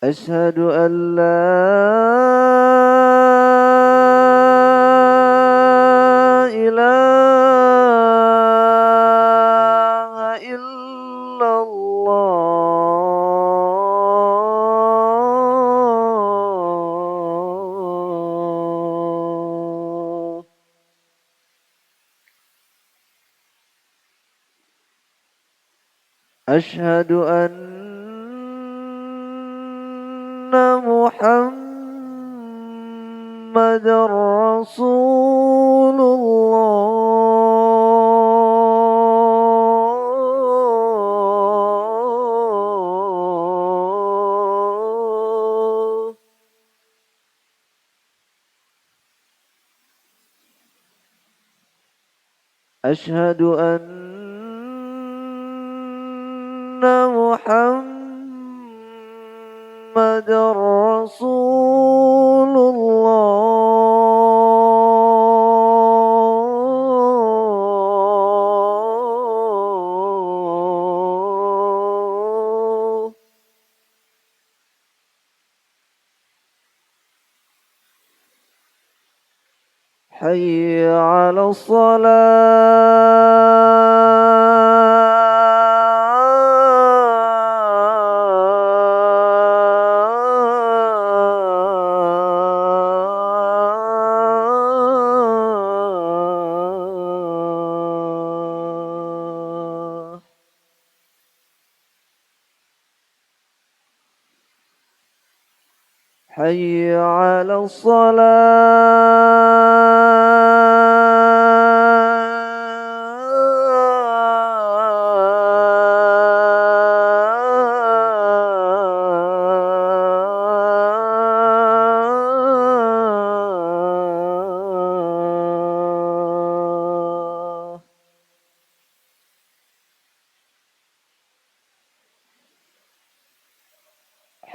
أشهد أن لا إله إلا الله. أشهد أن محمد رسول الله. أشهد أن محمد رسول الله. حي على الصلاة. حي على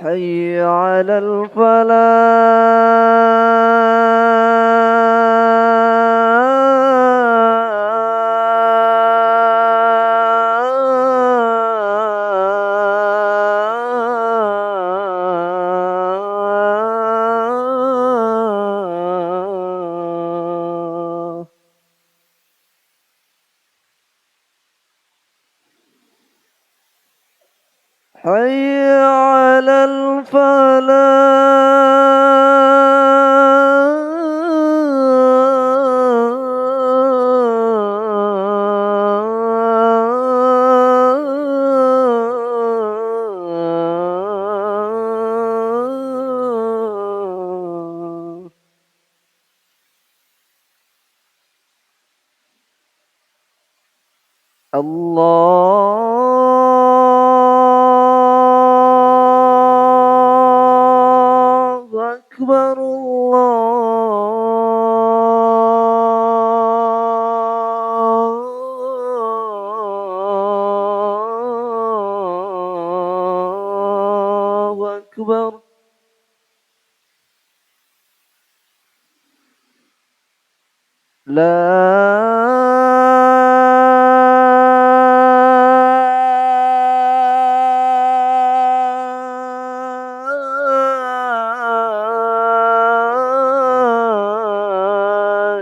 حي على الفلاح حي على الفلاح الله أكبر الله أكبر لا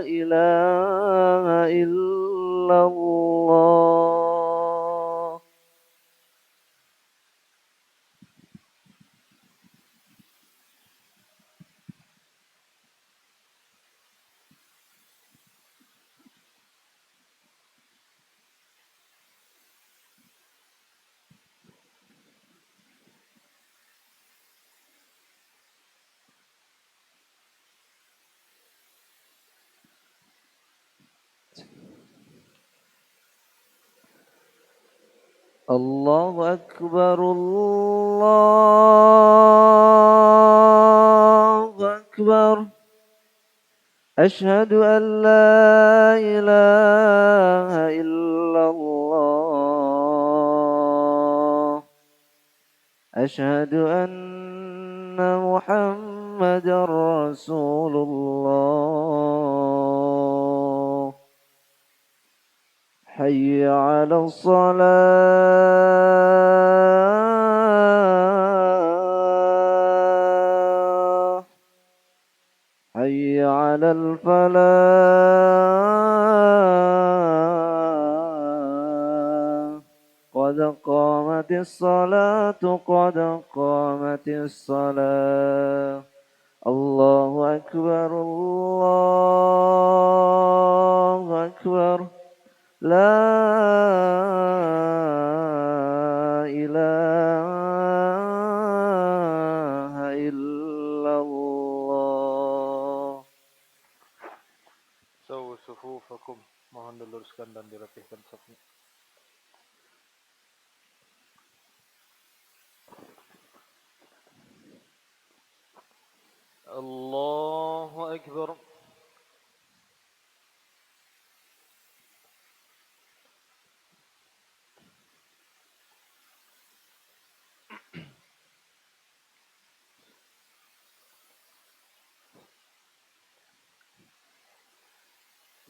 إله إلا الله الله أكبر الله أكبر أشهد أن لا إله إلا الله أشهد أن محمدا رسول الله حي على الصلاة حي على الفلاح قد قامت الصلاة قد قامت الصلاة الله أكبر الله أكبر لا إله إلا الله Sawu sufufakum, mohon diluruskan dan dirapihkan safnya. Allahu Akbar.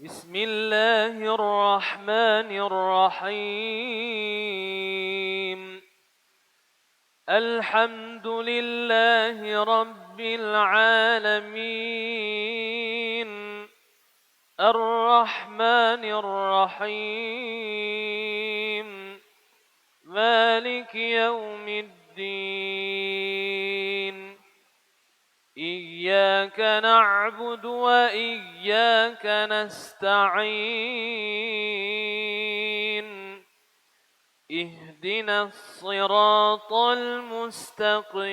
بسم الله الرحمن الرحيم الحمد لله رب العالمين الرحمن الرحيم مالك يوم الدين إياك نعبد وإياك نستعين اهدنا الصراط المستقيم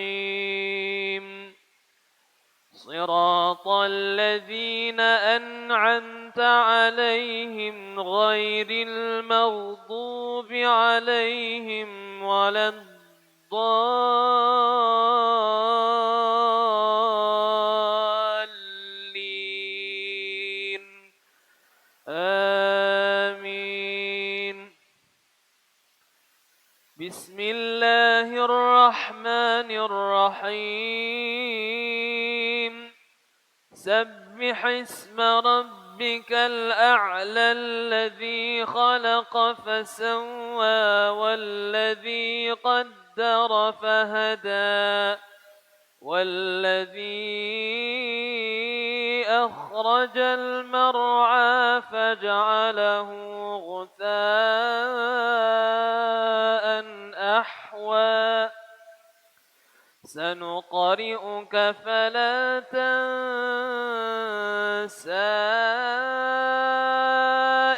صراط الذين أنعمت عليهم غير المغضوب عليهم ولا الضالين آمين بسم الله الرحمن الرحيم سبح اسم ربك الأعلى الذي خلق فسوى والذي قدر فهدى والذي أخرج المرعى فجعله غثاء أحوى سنقرئك فلا تنسى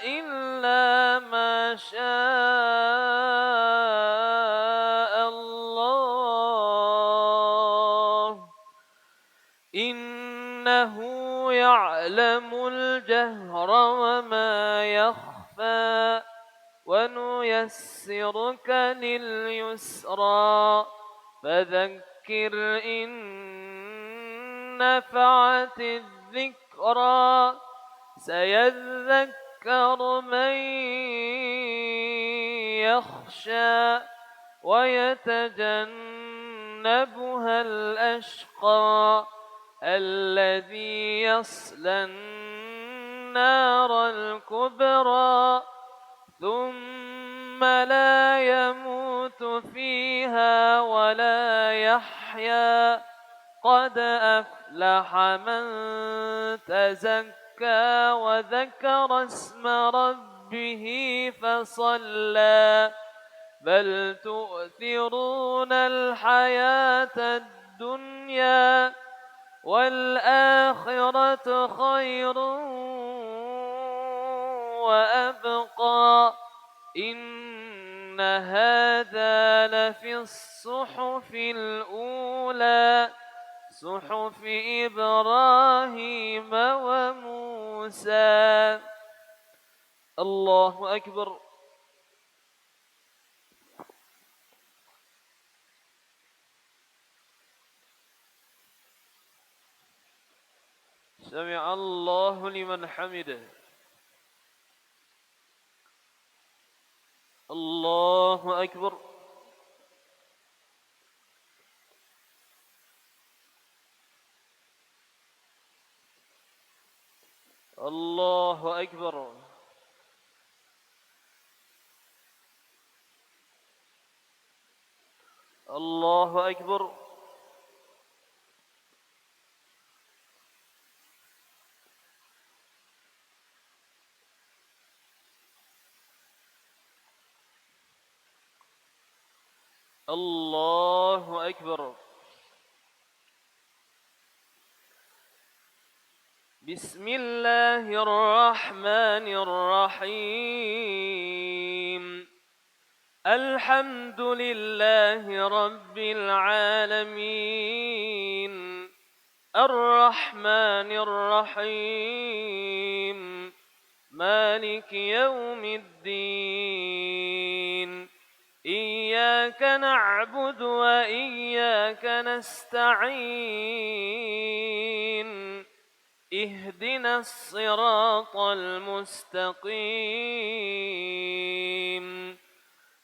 إلا ما شاء الله إنه يعلم الجهر وما يخفى ونيسرك لليسرى فذكر إن نفعت الذكرى سيذكر من يخشى ويتجنبها الأشقى الذي يصلى النار الكبرى ثم لا يموت فيها ولا يحيا قد أفلح من تزكى وذكر اسم ربه فصلى بل تؤثرون الحياة الدنيا والآخرة خير وأبقى إن هذا لفي الصحف الأولى صحف إبراهيم وموسى الله أكبر سمع الله لمن حمده الله أكبر الله أكبر الله أكبر الله أكبر بسم الله الرحمن الرحيم الحمد لله رب العالمين الرحمن الرحيم مالك يوم الدين إياك نعبد وإياك نستعين اهدنا الصراط المستقيم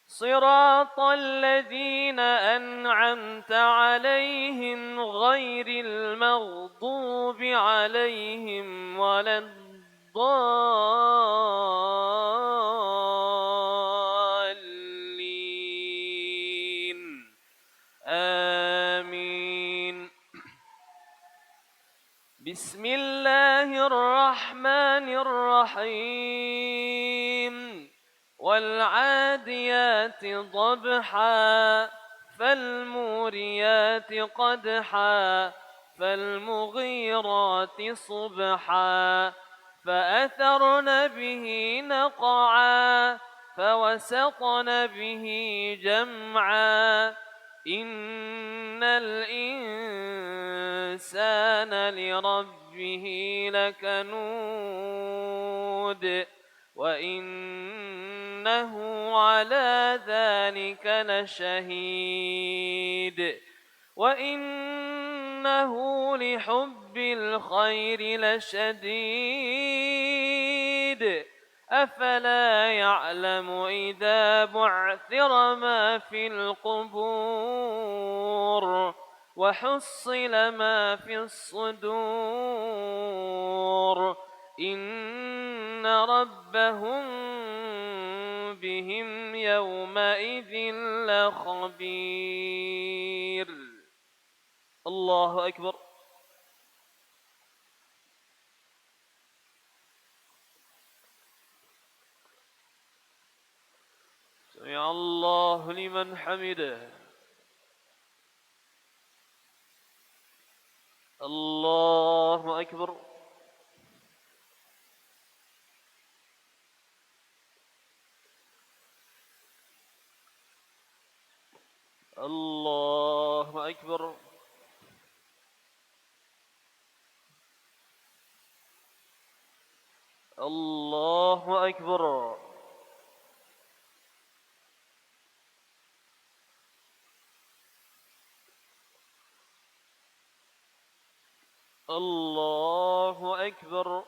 صراط الذين أنعمت عليهم غير المغضوب عليهم ولا الضالين آمين بسم الله الرحمن الرحيم والعاديات ضبحا فالموريات قدحا فالمغيرات صبحا فأثرن به نقعا فوسطن به جمعا إن الإنسان لربه لكنود وإنه على ذلك لشهيد وإنه لحب الخير لشديد أفلا يعلم إذا بعثر ما في القبور وحصل ما في الصدور إن ربهم بهم يومئذ لخبير. الله أكبر. سمع الله لمن حمده. الله أكبر. الله أكبر. الله أكبر. الله أكبر.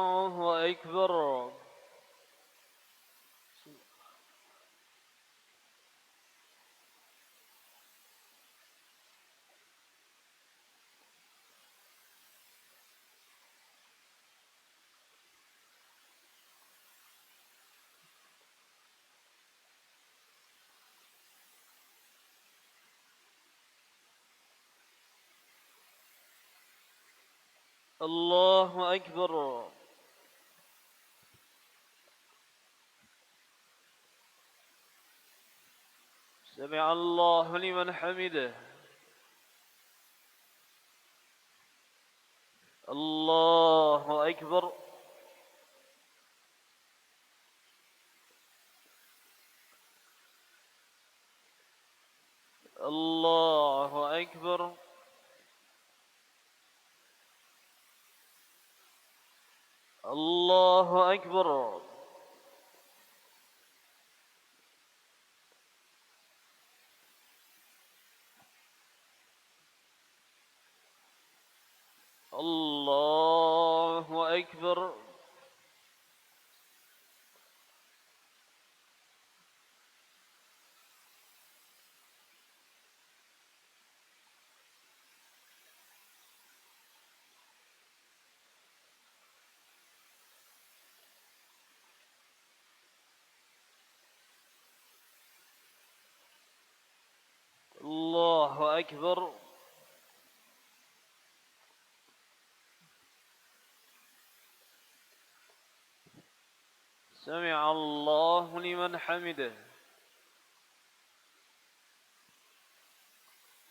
الله أكبر. الله أكبر. سمع الله لمن حمده. الله أكبر. الله أكبر. الله أكبر. الله أكبر. الله أكبر. سمع الله لمن حمده.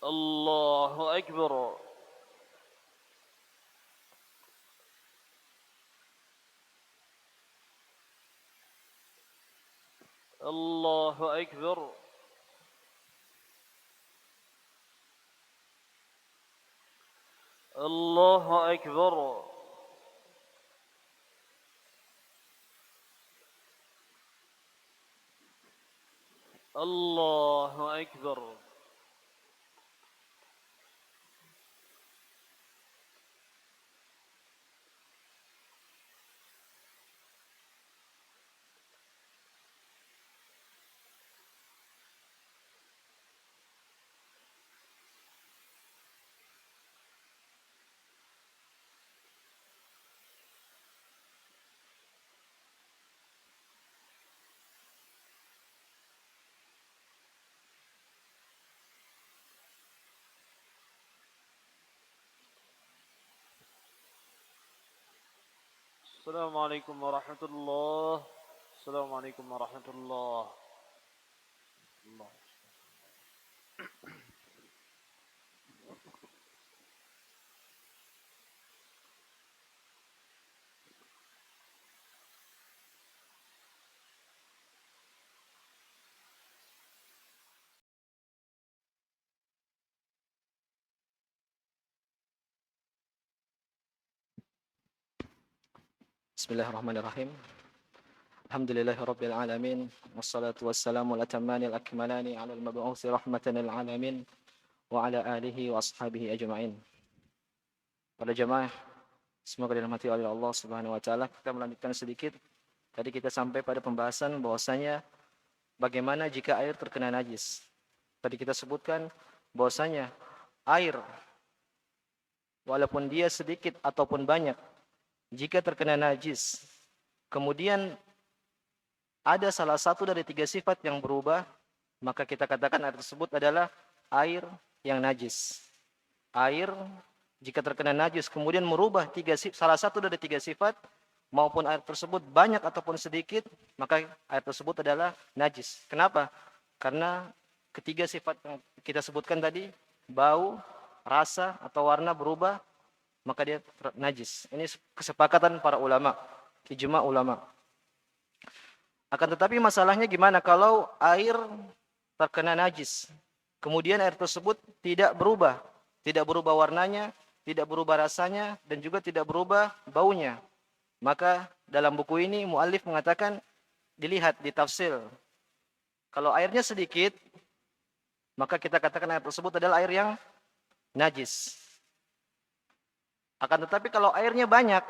الله أكبر. الله أكبر. الله أكبر. الله أكبر. السلام عليكم ورحمة الله. السلام عليكم ورحمة الله. الله Bismillahirrahmanirrahim. Alhamdulillahirabbil alamin wassalatu wassalamu al-atammanil akmalani 'alal mab'uutsi rahmatan lil alamin wa 'ala alihi wa ashabihi ajma'in. Para jemaah, semoga dirahmati oleh Allah Subhanahu wa taala. Kita melanjutkan sedikit. Tadi kita sampai pada pembahasan bahwasanya bagaimana jika air terkena najis. Tadi kita sebutkan bahwasanya air walaupun dia sedikit ataupun banyak, jika terkena najis, kemudian ada salah satu dari 3 sifat yang berubah, maka kita katakan air tersebut adalah air yang najis. Air jika terkena najis kemudian merubah salah satu dari 3 sifat, maupun air tersebut banyak ataupun sedikit, maka air tersebut adalah najis. Kenapa? Karena ketiga sifat yang kita sebutkan tadi, bau, rasa atau warna berubah, maka dia najis. Ini kesepakatan para ulama, ijma ulama. Akan tetapi masalahnya gimana kalau air terkena najis, kemudian air tersebut tidak berubah warnanya, tidak berubah rasanya, dan juga tidak berubah baunya. Maka dalam buku ini muallif mengatakan, dilihat di tafsir. Kalau airnya sedikit, maka kita katakan air tersebut adalah air yang najis. Akan tetapi kalau airnya banyak,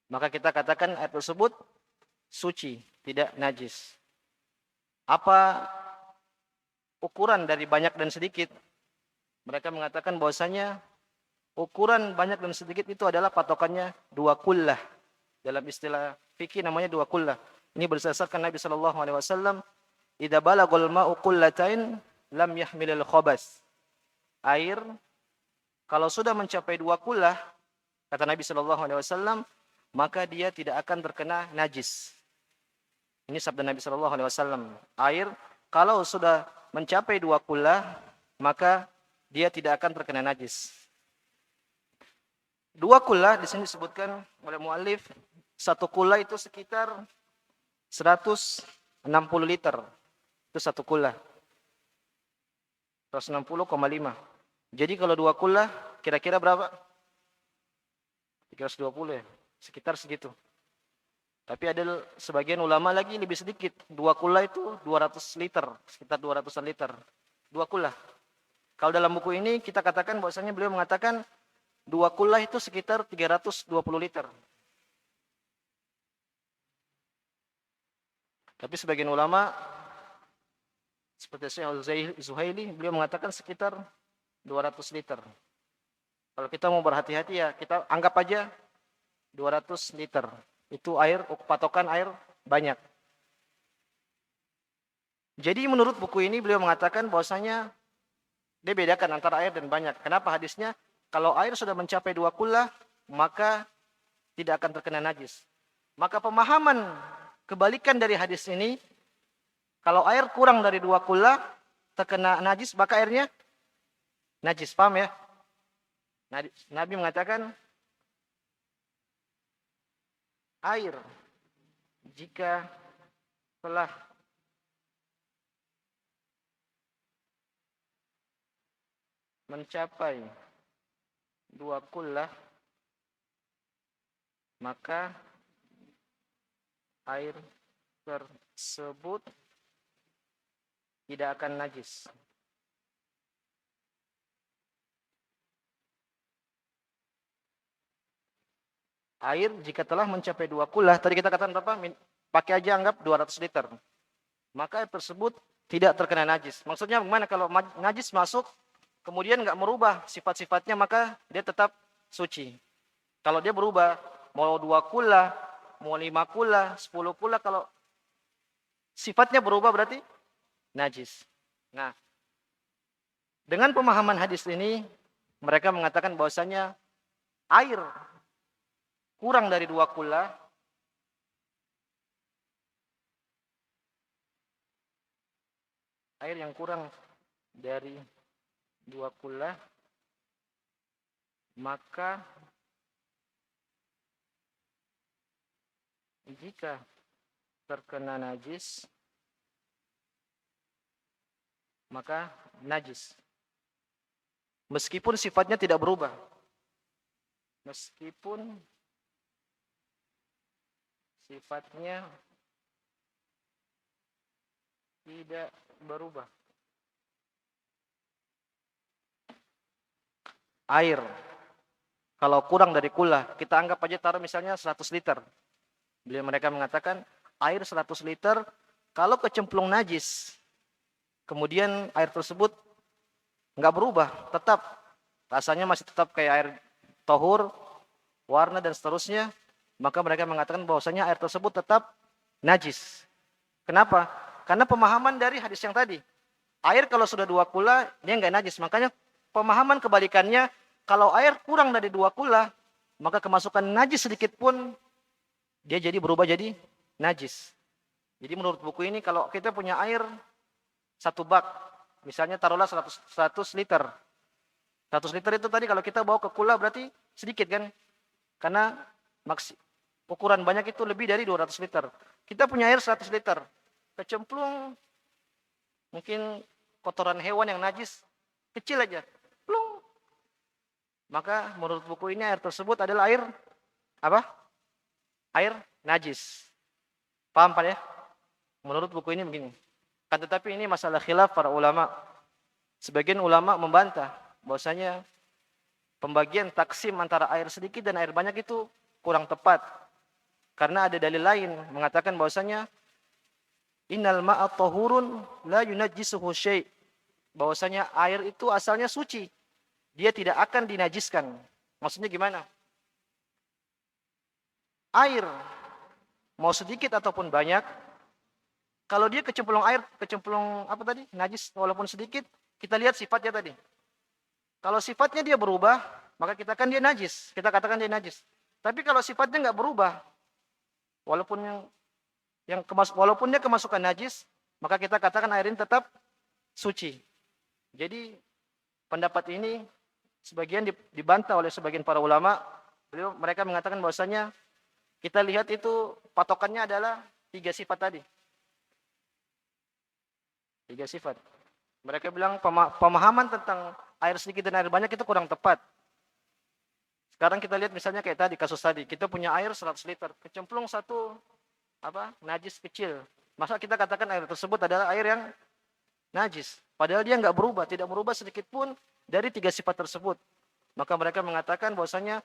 maka kita katakan air tersebut suci, tidak najis. Apa ukuran dari banyak dan sedikit? Mereka mengatakan bahwasanya ukuran banyak dan sedikit itu adalah patokannya 2 kullah. Dalam istilah fikih namanya 2 kullah. Ini berdasarkan Nabi sallallahu alaihi wasallam, "Idza balagul ma'u qullatain lam yahmilil khabas." Air kalau sudah mencapai 2 kullah, kata Nabi sallallahu alaihi wasallam, maka dia tidak akan terkena najis. Ini sabda Nabi sallallahu alaihi wasallam. Air kalau sudah mencapai 2 kullah, maka dia tidak akan terkena najis. 2 kullah di sini disebutkan oleh muallif, 1 kullah itu sekitar 160 liter. Itu 1 kullah. 160,5. Jadi kalau 2 kullah kira-kira berapa? 320 ya. Sekitar segitu. Tapi ada sebagian ulama lagi lebih sedikit. 2 kullah itu 200 liter. Sekitar 200-an liter. 2 kullah. Kalau dalam buku ini kita katakan bahwasanya beliau mengatakan 2 kullah itu sekitar 320 liter. Tapi sebagian ulama seperti Syekh Zuhaili, beliau mengatakan sekitar 200 liter. Kalau kita mau berhati-hati ya, kita anggap aja 200 liter. Itu air, patokan air banyak. Jadi menurut buku ini beliau mengatakan bahwasanya dia bedakan antara air dan banyak. Kenapa hadisnya? Kalau air sudah mencapai 2 kullah, maka tidak akan terkena najis. Maka pemahaman kebalikan dari hadis ini, kalau air kurang dari 2 kullah, terkena najis, maka airnya najis. Paham ya? Nabi mengatakan, air jika telah mencapai 2 kullah, maka air tersebut tidak akan najis. Air jika telah mencapai 2 kullah, tadi kita katakan berapa? Pakai aja anggap 200 liter. Maka air tersebut tidak terkena najis. Maksudnya bagaimana kalau najis masuk, kemudian nggak merubah sifat-sifatnya, maka dia tetap suci. Kalau dia berubah, mau 2 kullah, mau 5 kullah, 10 kullah, kalau sifatnya berubah berarti najis. Nah, dengan pemahaman hadis ini, mereka mengatakan bahwasanya air kurang dari 2 kullah, air yang kurang dari 2 kullah, maka jika terkena najis, maka najis. Meskipun sifatnya tidak berubah. Meskipun sifatnya tidak berubah. Air, kalau kurang dari kula, kita anggap aja taruh misalnya 100 liter. Mereka mengatakan air 100 liter, kalau kecemplung najis, kemudian air tersebut nggak berubah, tetap rasanya masih tetap kayak air tohur, warna dan seterusnya, maka mereka mengatakan bahwasanya air tersebut tetap najis. Kenapa? Karena pemahaman dari hadis yang tadi. Air kalau sudah 2 kula, dia nggak najis. Makanya pemahaman kebalikannya, kalau air kurang dari 2 kula, maka kemasukan najis sedikit pun, dia jadi berubah jadi najis. Jadi menurut buku ini, kalau kita punya air 1 bak, misalnya taruhlah 100 liter. 100 liter itu tadi kalau kita bawa ke kula berarti sedikit kan? Karena ukuran banyak itu lebih dari 200 liter. Kita punya air 100 liter. Kecemplung mungkin kotoran hewan yang najis kecil aja. Plung. Maka menurut buku ini air tersebut adalah air apa? Air najis. Paham Pak ya? Menurut buku ini begini. Kan tetapi ini masalah khilaf para ulama. Sebagian ulama membantah bahwasanya pembagian taksim antara air sedikit dan air banyak itu kurang tepat. Karena ada dalil lain mengatakan bahwasanya innal ma'a tahurun la yunajjisuhu syai'. Bahwasanya air itu asalnya suci. Dia tidak akan dinajiskan. Maksudnya gimana? Air mau sedikit ataupun banyak, kalau dia kecemplung air, kecemplung apa tadi? Najis walaupun sedikit, kita lihat sifatnya tadi. Kalau sifatnya dia berubah, maka kita kan dia najis. Kita katakan dia najis. Tapi kalau sifatnya nggak berubah, walaupun walaupun dia kemasukan najis, maka kita katakan air ini tetap suci. Jadi pendapat ini sebagian dibantah oleh sebagian para ulama. Mereka mengatakan bahwasanya kita lihat itu patokannya adalah 3 sifat tadi. 3 sifat. Mereka bilang pemahaman tentang air sedikit dan air banyak itu kurang tepat. Sekarang kita lihat misalnya kayak tadi, kasus tadi. Kita punya air 100 liter. Kecemplung satu najis kecil. Masa kita katakan air tersebut adalah air yang najis. Padahal dia nggak berubah. Tidak berubah sedikit pun dari 3 sifat tersebut. Maka mereka mengatakan bahwasanya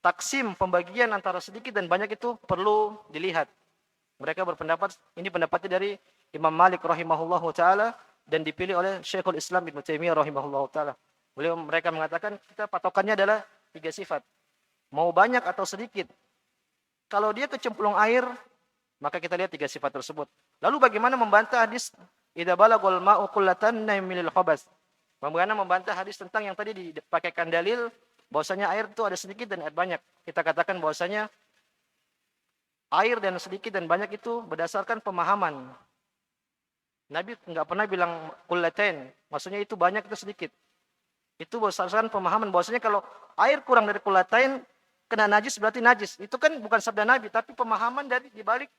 taksim pembagian antara sedikit dan banyak itu perlu dilihat. Mereka berpendapat, ini pendapatnya dari Imam Malik rahimahullahu ta'ala dan dipilih oleh Syekhul Islam Ibnu Taimiyah rahimahullahu ta'ala. Mereka mengatakan kita patokannya adalah 3 sifat. Mau banyak atau sedikit. Kalau dia kecemplung air, maka kita lihat 3 sifat tersebut. Lalu bagaimana membantah hadis idza balagul ma'u qullatan minal khabas? Bagaimana membantah hadis tentang yang tadi dipakaikan dalil bahwasanya air itu ada sedikit dan air banyak. Kita katakan bahwasanya air dan sedikit dan banyak itu berdasarkan pemahaman. Nabi enggak pernah bilang qullatain, maksudnya itu banyak itu sedikit. Itu berdasarkan pemahaman bahwasanya kalau air kurang dari qullatain kena najis berarti najis. Itu kan bukan sabda Nabi tapi pemahaman dari dibalik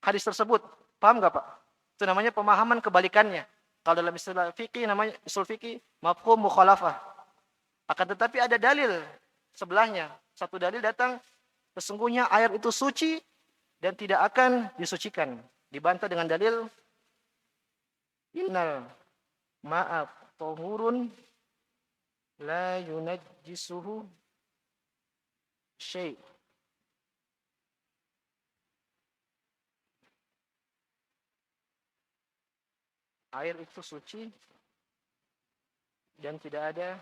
hadis tersebut. Paham enggak, Pak? Itu namanya pemahaman kebalikannya. Kalau dalam istilah fikih namanya usul fikih mafhum mukhalafah. Akan tetapi ada dalil sebelahnya. Satu dalil datang sesungguhnya air itu suci dan tidak akan disucikan. Dibantah dengan dalil innal ma'a tahurun la yunajjisuhu syai'. Air itu suci dan tidak ada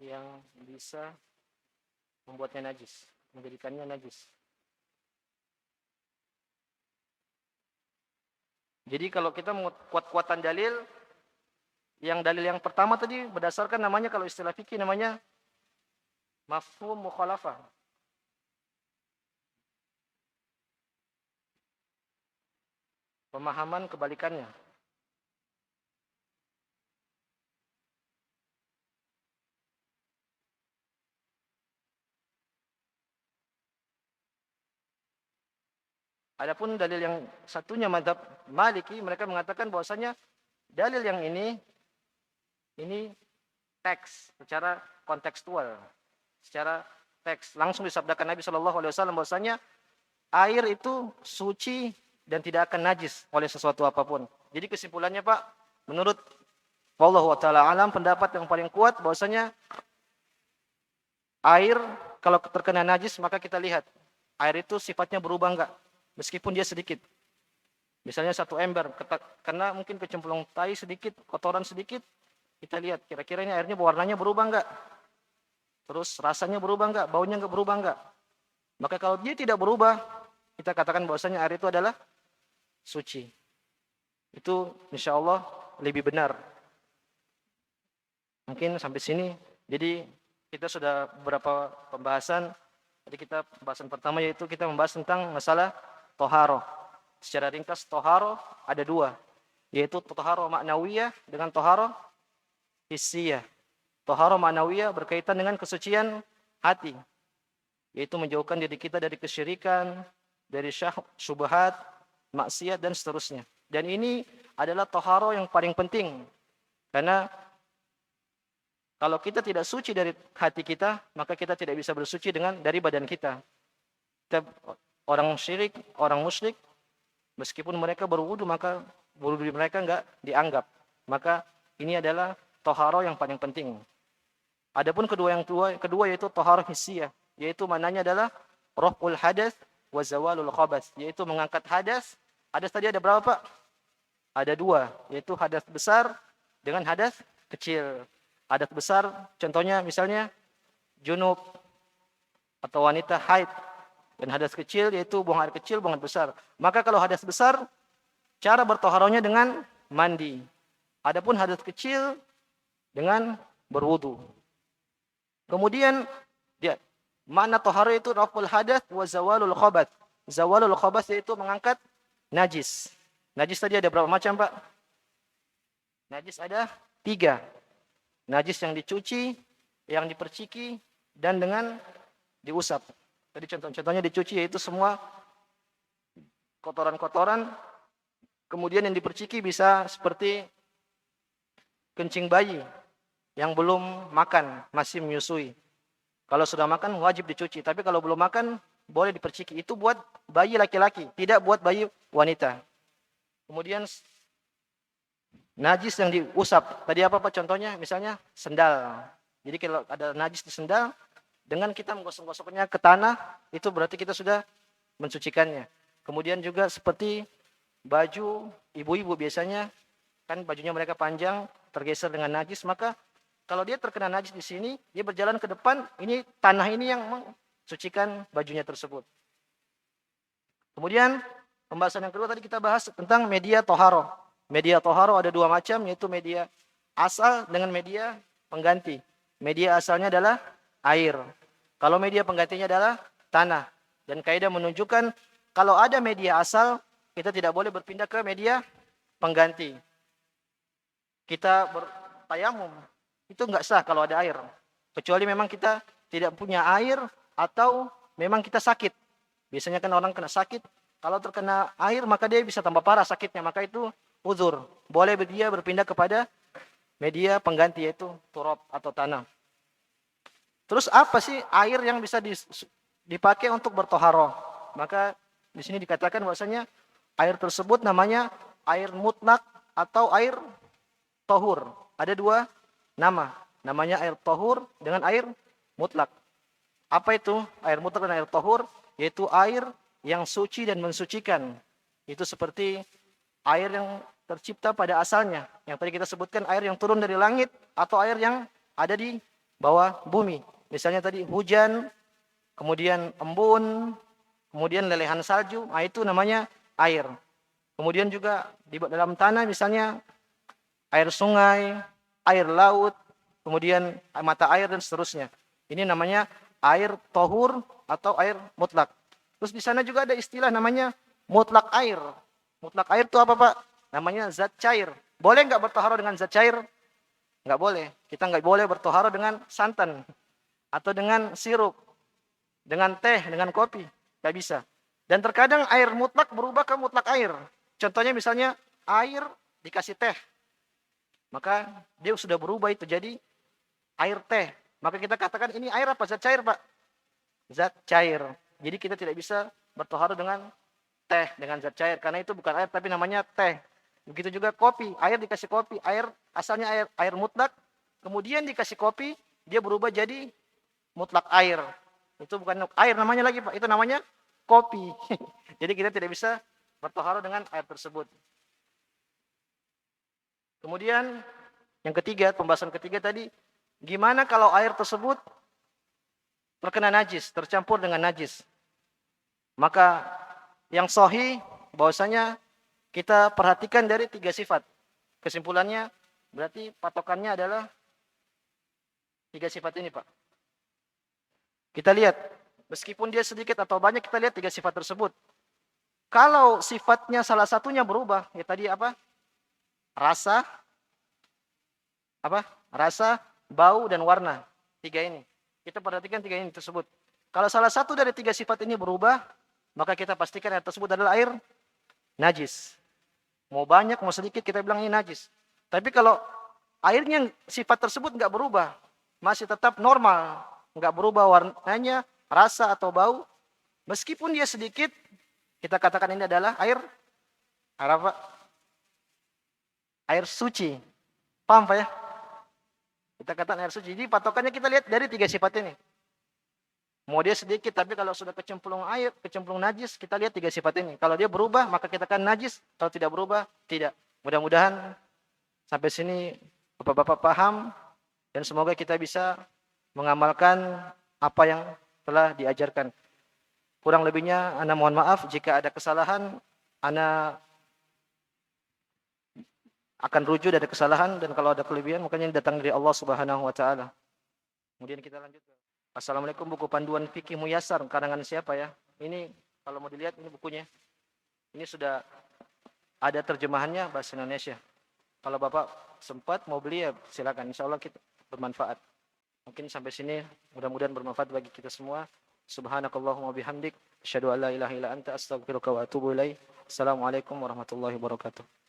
yang bisa membuatnya najis, menjadikannya najis. Jadi kalau kita mau kuat-kuatan dalil, dalil yang pertama tadi berdasarkan namanya kalau istilah fikih namanya mafhum mukhalafah. Pemahaman kebalikannya. Adapun dalil yang satunya mazhab Maliki, mereka mengatakan bahwasanya dalil yang ini teks secara kontekstual. secara teks. Langsung disabdakan Nabi SAW bahwasanya air itu suci dan tidak akan najis oleh sesuatu apapun. Jadi kesimpulannya Pak, menurut wallahu taala alam, pendapat yang paling kuat bahwasanya air kalau terkena najis maka kita lihat air itu sifatnya berubah enggak, meskipun dia sedikit. Misalnya satu ember, karena mungkin kecemplung tai sedikit, kotoran sedikit, kita lihat kira-kira ini airnya warnanya berubah enggak, terus rasanya berubah enggak, baunya enggak berubah enggak. Maka kalau dia tidak berubah, kita katakan bahwasanya air itu adalah suci. Itu insya Allah lebih benar. Mungkin sampai sini. Jadi kita sudah beberapa pembahasan. Jadi kita pembahasan pertama yaitu kita membahas tentang masalah toharoh. Secara ringkas toharoh ada dua, yaitu toharoh ma'nawiyah dengan toharoh hissiyah. Toharoh ma'nawiyah berkaitan dengan kesucian hati, yaitu menjauhkan diri kita dari kesyirikan, dari syubhat, maksiat dan seterusnya. Dan ini adalah toharoh yang paling penting, karena kalau kita tidak suci dari hati kita, maka kita tidak bisa bersuci dari badan kita. Orang syirik, orang musyrik, meskipun mereka berwudu, maka wudu mereka enggak dianggap. Maka ini adalah toharoh yang paling penting. Adapun kedua yaitu toharoh hissiyah, yaitu maknanya adalah raf'ul hadas wa zawalul khabas, yaitu mengangkat hadas. Hadas tadi ada berapa Pak? Ada dua, yaitu hadas besar dengan hadas kecil. Hadas besar contohnya misalnya junub atau wanita haid, dan hadas kecil yaitu buang air kecil, buang air besar. Maka kalau hadas besar, cara bertoharohnya dengan mandi. Adapun hadas kecil dengan berwudu. Kemudian dia makna toharoh itu raful hadas wa zawalul khabath. Zawalul khabath yaitu mengangkat najis. Najis tadi ada berapa macam Pak? Najis ada 3. Najis yang dicuci, yang diperciki, dan dengan diusap. Tadi contohnya dicuci yaitu semua kotoran-kotoran. Kemudian yang diperciki bisa seperti kencing bayi yang belum makan, masih menyusui. Kalau sudah makan wajib dicuci, tapi kalau belum makan boleh diperciki. Itu buat bayi laki-laki, tidak buat bayi wanita. Kemudian najis yang diusap. Tadi apa Pak contohnya? Misalnya sendal. Jadi kalau ada najis di sendal, dengan kita menggosok-gosoknya ke tanah, itu berarti kita sudah mensucikannya. Kemudian juga seperti baju ibu-ibu biasanya, kan bajunya mereka panjang, tergeser dengan najis, maka kalau dia terkena najis di sini, dia berjalan ke depan, ini tanah ini yang mensucikan bajunya tersebut. Kemudian pembahasan yang kedua tadi kita bahas tentang media toharoh. Media toharoh ada 2 macam, yaitu media asal dengan media pengganti. Media asalnya adalah air. Kalau media penggantinya adalah tanah. Dan kaidah menunjukkan kalau ada media asal, kita tidak boleh berpindah ke media pengganti. Kita bertayamum, itu enggak sah kalau ada air. Kecuali memang kita tidak punya air atau memang kita sakit. Biasanya kan orang kena sakit, kalau terkena air maka dia bisa tambah parah sakitnya, maka itu uzur. Boleh dia berpindah kepada media pengganti yaitu turab atau tanah. Terus apa sih air yang bisa dipakai untuk bertoharoh? Maka di sini dikatakan bahwasanya air tersebut namanya air mutlak atau air tohur. Ada 2 nama. Namanya air tohur dengan air mutlak. Apa itu air mutlak dan air tohur? Yaitu air yang suci dan mensucikan. Itu seperti air yang tercipta pada asalnya. Yang tadi kita sebutkan air yang turun dari langit atau air yang ada di bawah bumi. Misalnya tadi hujan, kemudian embun, kemudian lelehan salju, itu namanya air. Kemudian juga di dalam tanah misalnya air sungai, air laut, kemudian mata air dan seterusnya. Ini namanya air tohur atau air mutlak. Terus di sana juga ada istilah namanya mutlak air. Mutlak air itu apa Pak? Namanya zat cair. Boleh nggak bertoharoh dengan zat cair? Nggak boleh. Kita nggak boleh bertoharoh dengan santan atau dengan sirup, dengan teh, dengan kopi. Nggak bisa. Dan terkadang air mutlak berubah ke mutlak air. Contohnya misalnya air dikasih teh. Maka dia sudah berubah itu jadi air teh. Maka kita katakan ini air apa? Zat cair, Pak. Zat cair. Jadi kita tidak bisa bertaharah dengan teh, dengan zat cair. Karena itu bukan air, tapi namanya teh. Begitu juga kopi. Air dikasih kopi. Air asalnya air mutlak. Kemudian dikasih kopi, dia berubah jadi mutlak air. Itu bukan air namanya lagi, Pak. Itu namanya kopi. Jadi kita tidak bisa bertaharah dengan air tersebut. Kemudian yang ketiga, pembahasan ketiga tadi, gimana kalau air tersebut terkena najis, tercampur dengan najis? Maka yang sahih bahwasanya kita perhatikan dari 3 sifat. Kesimpulannya berarti patokannya adalah 3 sifat ini, Pak. Kita lihat, meskipun dia sedikit atau banyak, kita lihat 3 sifat tersebut. Kalau sifatnya salah satunya berubah, ya tadi apa? Rasa, bau, dan warna. 3 ini. Kita perhatikan 3 ini tersebut. Kalau salah satu dari 3 sifat ini berubah, maka kita pastikan air tersebut adalah air najis. Mau banyak, mau sedikit, kita bilang ini najis. Tapi kalau airnya sifat tersebut nggak berubah, masih tetap normal, nggak berubah warnanya, rasa atau bau, meskipun dia sedikit, kita katakan ini adalah air apa? Air suci. Paham, Pak ya? Kita katakan air suci. Jadi patokannya kita lihat dari 3 sifat ini. Mau dia sedikit, tapi kalau sudah kecemplung air, kecemplung najis, kita lihat 3 sifat ini. Kalau dia berubah, maka kita katakan najis. Kalau tidak berubah, tidak. Mudah-mudahan sampai sini Bapak-bapak paham, dan semoga kita bisa mengamalkan apa yang telah diajarkan. Kurang lebihnya, ana mohon maaf jika ada kesalahan, ana akan rujuk dari kesalahan, dan kalau ada kelebihan, mungkin ini datang dari Allah Subhanahu wa taala. Kemudian kita lanjut. Assalamualaikum, buku panduan fikih muyassar karangan siapa ya? Ini kalau mau dilihat ini bukunya. Ini sudah ada terjemahannya bahasa Indonesia. Kalau Bapak sempat mau beli ya silakan. Insyaallah kita bermanfaat. Mungkin sampai sini mudah-mudahan bermanfaat bagi kita semua. Subhanakallahumma bihamdik asyhadu an la ilaha illa anta astaghfiruka wa atubu ilaik. Assalamualaikum warahmatullahi wabarakatuh.